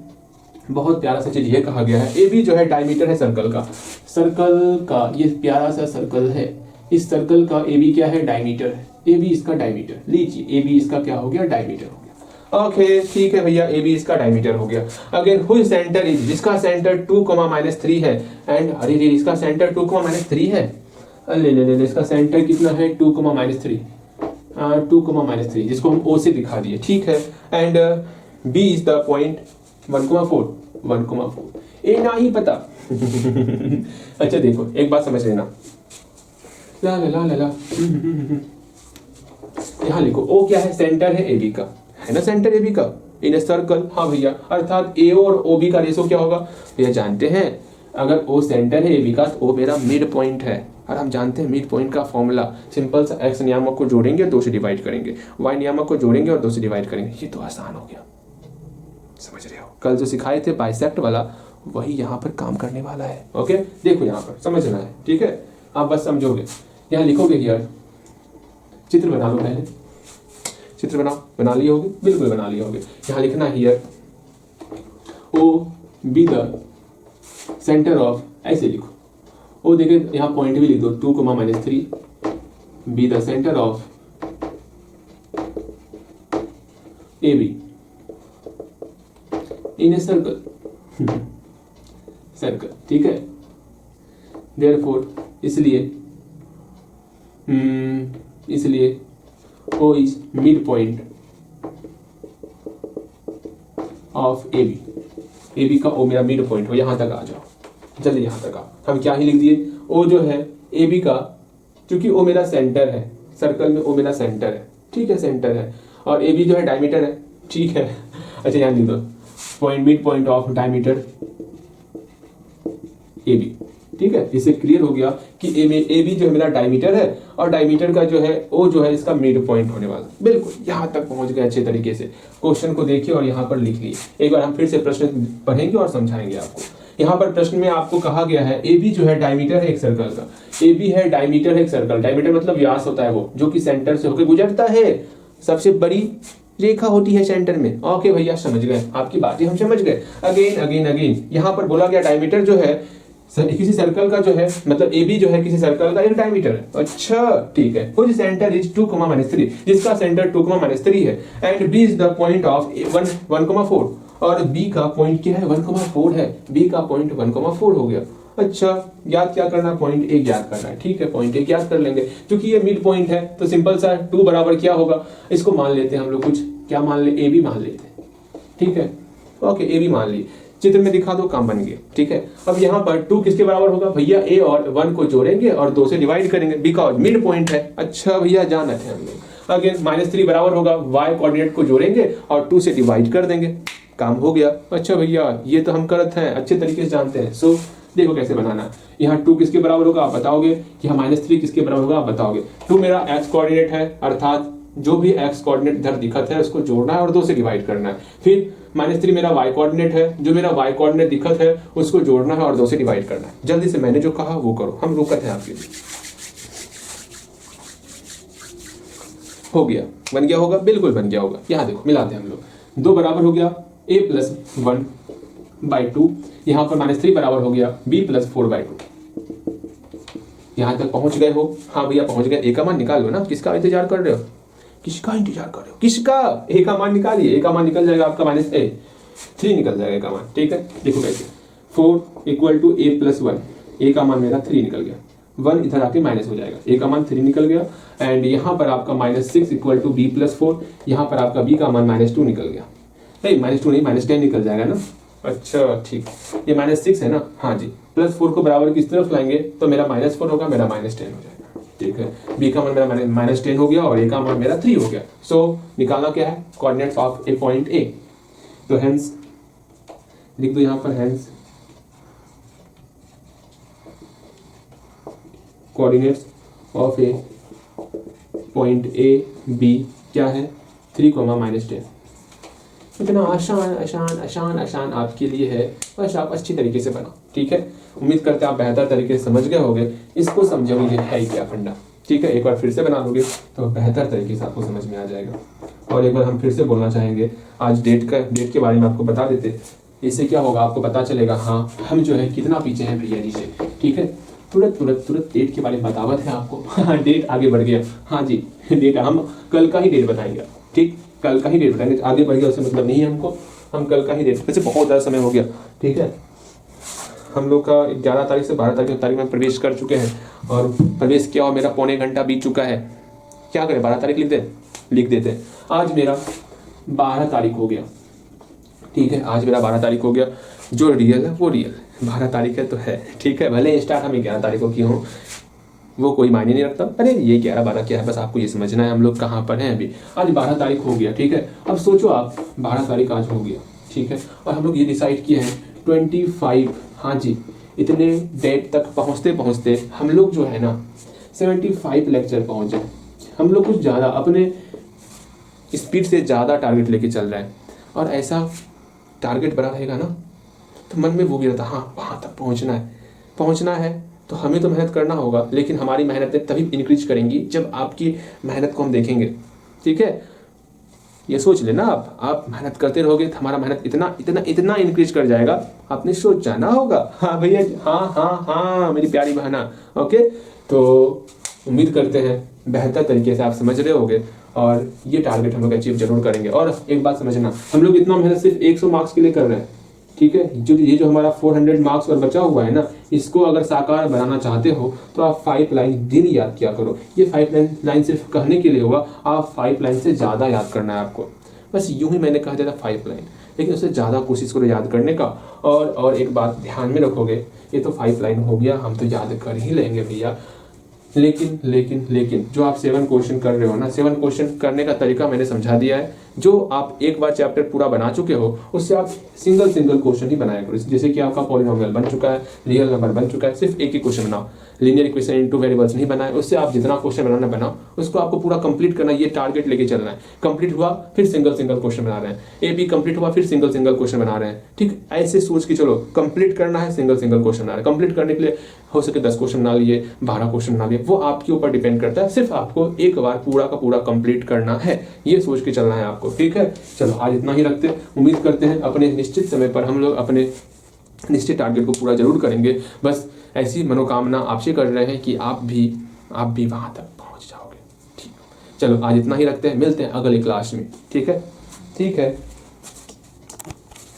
S1: बहुत प्यारा सा चीज ये कहा गया है, ए बी जो है डायमीटर है सर्कल का। सर्कल का ये प्यारा सा सर्कल है, इस सर्कल का ए बी क्या है, डायमीटर है। ए बी इसका डायमीटर लीजिए, ए बी इसका क्या हो गया, डायमीटर हो गया। ओके ठीक है भैया, ए बी इसका डायमीटर हो गया। अगेन हुई सेंटर इज, जिसका सेंटर 2,-3 है, एंड अरे रे इसका सेंटर 2,-3 है। ले ले ले इसका सेंटर कितना है, 2,-3, 2,-3, जिसको हम ओ से दिखा दिए। ठीक है, and B is the point 1,4 A ना ही पता। अच्छा देखो एक बात समझ लेना, ला ला ला ला यहाँ लिखो, ओ क्या है, सेंटर है ए बी का, है ना, सेंटर ए बी का इन ए सर्कल। हाँ भैया, अर्थात ए और ओ बी का रेशो क्या होगा भैया, जानते हैं अगर ओ सेंटर है ए बी का तो ओ मेरा मिड पॉइंट है। और हम जानते हैं मिड पॉइंट का फॉर्मूला सिंपल सा, एक्स नियामक को जोड़ेंगे 2 से डिवाइड करेंगे, वाई नियामक को जोड़ेंगे और 2 से डिवाइड करेंगे। ये तो आसान हो गया, समझ रहे हो। कल जो सिखाए थे बाइसेक्ट वाला, वही यहाँ पर काम करने वाला है। ओके देखो यहाँ पर समझना है, ठीक है, आप बस समझोगे। यहाँ लिखोगे यार, चित्र बना लो पहले, चित्र बनाओ, बना लिए होगे, बिल्कुल बना लिए होगे। यहाँ लिखना here O be the centre of, ऐसे लिखो, ओ देखिए यहाँ पॉइंट भी लिख दो 2,-3, be the centre of A B in a circle, circle. ठीक है, देयरफॉर इसलिए O is mid point of A B का ओ मेरा मिड पॉइंट हो। यहां तक आ जाओ, जल्दी यहां तक आओ। हम क्या ही लिख दिए, ओ जो है ए बी का, क्योंकि ओ मेरा सेंटर है सर्कल में, ओ मेरा सेंटर है। ठीक है, सेंटर है, और ए बी जो है डायमीटर है। ठीक है, अच्छा यहाँ लिख दो point, mid point of diameter A B. ठीक है, इससे क्लियर हो गया कि ए बी जो है मेरा डायमीटर है, और डायमीटर का जो है ओ जो है इसका मिड पॉइंट होने वाला। बिल्कुल यहाँ तक पहुंच गए अच्छे तरीके से। क्वेश्चन को देखिए और यहाँ पर लिख लिए। एक बार हम फिर से प्रश्न पढ़ेंगे और समझाएंगे आपको। यहाँ पर प्रश्न में आपको कहा गया है ए बी जो है डायमीटर है एक सर्कल का, ए बी है डायमीटर है एक सर्कल। डायमीटर मतलब व्यास होता है वो, जो कि सेंटर से होकर गुजरता है, सबसे बड़ी रेखा होती है सेंटर में। ओके भैया समझ गए, आपकी बातें हम समझ गए। अगेन अगेन अगेन यहाँ पर बोला गया डायमीटर जो है किसी सर्कल का जो है, मतलब ए बी जो है किसी सर्कल का एक डायमीटर है। अच्छा ठीक है, कुछ सेंटर इज 2,-3, जिसका सेंटर 2,-3 है, and B is the point of 1,4, और बी का पॉइंट क्या है, 1,4 है। बी का पॉइंट 1,4 हो गया। अच्छा याद क्या करना, पॉइंट ए याद करना है। ठीक है, पॉइंट ए याद कर लेंगे, क्योंकि ये मिड पॉइंट है तो सिंपल सा 2 बराबर क्या होगा, इसको मान लेते हैं हम लोग, कुछ क्या मान ले, ए बी मान लेते हैं। ठीक है, ओके ए बी मान ली, चित्र में दिखा दो, काम बन गया। ठीक है, अब यहाँ पर 2 किसके बराबर होगा भैया, ए और 1 को जोड़ेंगे और 2 से डिवाइड करेंगे, बिकॉज मिड पॉइंट है। अच्छा भैया जाना है हम लोग। अगेन -3 बराबर होगा, y कोऑर्डिनेट को जोड़ेंगे और 2 से डिवाइड कर देंगे, काम हो गया। अच्छा भैया ये तो हम करते हैं, अच्छे तरीके से जानते हैं। सो देखो कैसे बनाना। यहाँ 2 किसके बराबर होगा आप बताओगे, यहाँ -3 किसके बराबर होगा आप बताओगे। 2 मेरा x कोऑर्डिनेट है, अर्थात जो भी x कोऑर्डिनेट इधर दिखत है उसको जोड़ना है और 2 से डिवाइड करना है। फिर -3 मेरा y कोऑर्डिनेट है, जो मेरा y कोऑर्डिनेट दिखत है उसको जोड़ना है और 2 से डिवाइड करना है। जल्दी से मैंने जो कहा वो करो, हम रुकत हैं आपके लिए। हो गया, बन गया होगा, बिल्कुल बन गया होगा। यहाँ देखो मिलाते हैं हम लोग, 2 बराबर हो गया a + 1/2, यहाँ पर -3 बराबर हो गया b + 4/2। यहाँ तक पहुंच गए हो? हाँ भैया पहुंच गए। a का मान निकाल लो ना, किसका इंतजार कर रहे हो, किसका इंतजार कर रहे हो, किसका? a का मान निकालिए, a का मान निकल जाएगा आपका -3 निकल जाएगा a का मान। ठीक है, देखो कैसे, 4 = a + 1, a का मान मेरा 3 निकल गया। 1 इधर आके माइनस हो जाएगा, a का मान 3 निकल गया। एंड यहाँ पर आपका -6 इक्वल टू b + 4, यहाँ पर आपका b का मान -2 निकल गया। नहीं -2 नहीं, -10 निकल जाएगा ना। अच्छा ठीक, ये -6 है ना, हाँ जी। +4 को बराबर किस तरफ लाएंगे तो मेरा -4 होगा, मेरा -10 हो जाएगा। ठीक है, b का मान मेरा -10 हो गया और a का मान मेरा 3 हो गया। सो निकालना क्या है, coordinates of a point a। तो हेंस लिख दो यहाँ पर, hence coordinates of a point a b क्या है, 3, -10। इतना आसान आसान आसान आसान आपके लिए है, बस आप अच्छी तरीके से बनाओ। ठीक है, उम्मीद करते हैं आप बेहतर तरीके से समझ गए होंगे, इसको समझोगे है क्या फंडा। ठीक है, एक बार फिर से बना लोगे तो बेहतर तरीके से आपको समझ में आ जाएगा। और एक बार हम फिर से बोलना चाहेंगे, आज डेट के बारे में आपको बता देते, इससे क्या होगा आपको पता चलेगा हाँ हम जो है कितना पीछे हैं भैया जी से। ठीक है, तुरंत डेट के बारे में बतावत है आपको। डेट आगे बढ़ गया, हाँ जी डेट हम कल का ही डेट बताएंगे। ठीक, कल का ही डेट बताएंगे, आगे बढ़ गया उससे मतलब नहीं है हमको, हम कल का ही डेट, वैसे बहुत ज़्यादा समय हो गया। ठीक है, हम लोग का 11 तारीख से 12 तारीख में प्रवेश कर चुके हैं और प्रवेश किया और मेरा पौने घंटा बीत चुका है। क्या करें, 12 तारीख लिख देते हैं। आज मेरा 12 तारीख हो गया। ठीक है, आज मेरा 12 तारीख हो गया, जो रियल है वो रियल 12 तारीख है तो है। ठीक है, भले स्टार्ट हम 11 तारीख को किए हों, वो कोई मायने नहीं रखता। अरे ये 11-12 क्या है, बस आपको ये समझना है हम लोग कहाँ पर हैं अभी। आज 12 तारीख हो गया। ठीक है, अब सोचो आप 12 तारीख आज हो गया। ठीक है, और हम लोग ये डिसाइड किए हैं 25, हाँ जी, इतने डेट तक पहुँचते हम लोग जो है ना 75 लेक्चर पहुँच जाए। हम लोग कुछ ज़्यादा अपने स्पीड से ज़्यादा टारगेट लेके चल रहे हैं, और ऐसा टारगेट बना रहेगा ना तो मन में वो भी रहता, हाँ वहाँ तक पहुँचना है तो हमें तो मेहनत करना होगा, लेकिन हमारी मेहनतें तभी इंक्रीज करेंगी जब आपकी मेहनत को हम देखेंगे। ठीक है, ये सोच लेना, आप मेहनत करते रहोगे तो हमारा मेहनत इतना इतना इतना इंक्रीज कर जाएगा, आपने सोचा ना होगा। हाँ भैया, हाँ मेरी प्यारी बहना। ओके, तो उम्मीद करते हैं बेहतर तरीके से आप समझ रहे होगे और ये टारगेट हम लोग अचीव जरूर करेंगे। और एक बात समझना, हम लोग इतना मेहनत सिर्फ 100 मार्क्स के लिए कर रहे हैं। ठीक है, जो हमारा 400 मार्क्स और बचा हुआ है ना, इसको अगर साकार बनाना चाहते हो तो आप 5 लाइन दिन याद किया करो। ये 5 लाइन सिर्फ कहने के लिए होगा, आप 5 लाइन से ज़्यादा याद करना है आपको। बस यूं ही मैंने कहा था 5 लाइन, लेकिन उससे ज़्यादा कोशिश करो याद करने का। और एक बात ध्यान में रखोगे, ये तो 5 लाइन हो गया, हम तो याद कर ही लेंगे भैया, लेकिन जो आप 7 क्वेश्चन कर रहे हो ना, 7 क्वेश्चन करने का तरीका मैंने समझा दिया है। जो आप एक बार चैप्टर पूरा बना चुके हो उससे आप सिंगल क्वेश्चन ही बनाया करो। जैसे कि आपका पॉलिनोमियल बन चुका है, रियल नंबर बन चुका है, सिर्फ एक ही क्वेश्चन बनाओ। लीनियर इक्वेशन इनटू वेरिएबल्स नहीं बनाए, उससे आप जितना क्वेश्चन बनाओ उसको आपको पूरा कंप्लीट करना, ये टारगेट लेके चलना है। कंप्लीट हुआ फिर सिंगल क्वेश्चन बना रहे हैं, ए बी कंप्लीट हुआ फिर सिंगल क्वेश्चन बना रहे हैं। ठीक, ऐसे सोच के चलो, कंप्लीट करना है, सिंगल क्वेश्चन बना रहे हैं। कंप्लीट करने के लिए हो सके 10 क्वेश्चन बना लिए, 12 क्वेश्चन बना लिए, वो आपके ऊपर डिपेंड करता है। सिर्फ आपको एक बार पूरा का पूरा कंप्लीट करना है, ये सोच के चलना है आपको। ठीक है, चलो आज इतना ही रखते हैं। उम्मीद करते हैं अपने निश्चित समय पर हम लोग अपने निश्चित टारगेट को पूरा जरूर करेंगे। बस ऐसी मनोकामना आपसे कर रहे हैं कि आप भी वहां तक पहुंच जाओगे। ठीक, चलो आज इतना ही रखते हैं, मिलते हैं अगले क्लास में। ठीक है।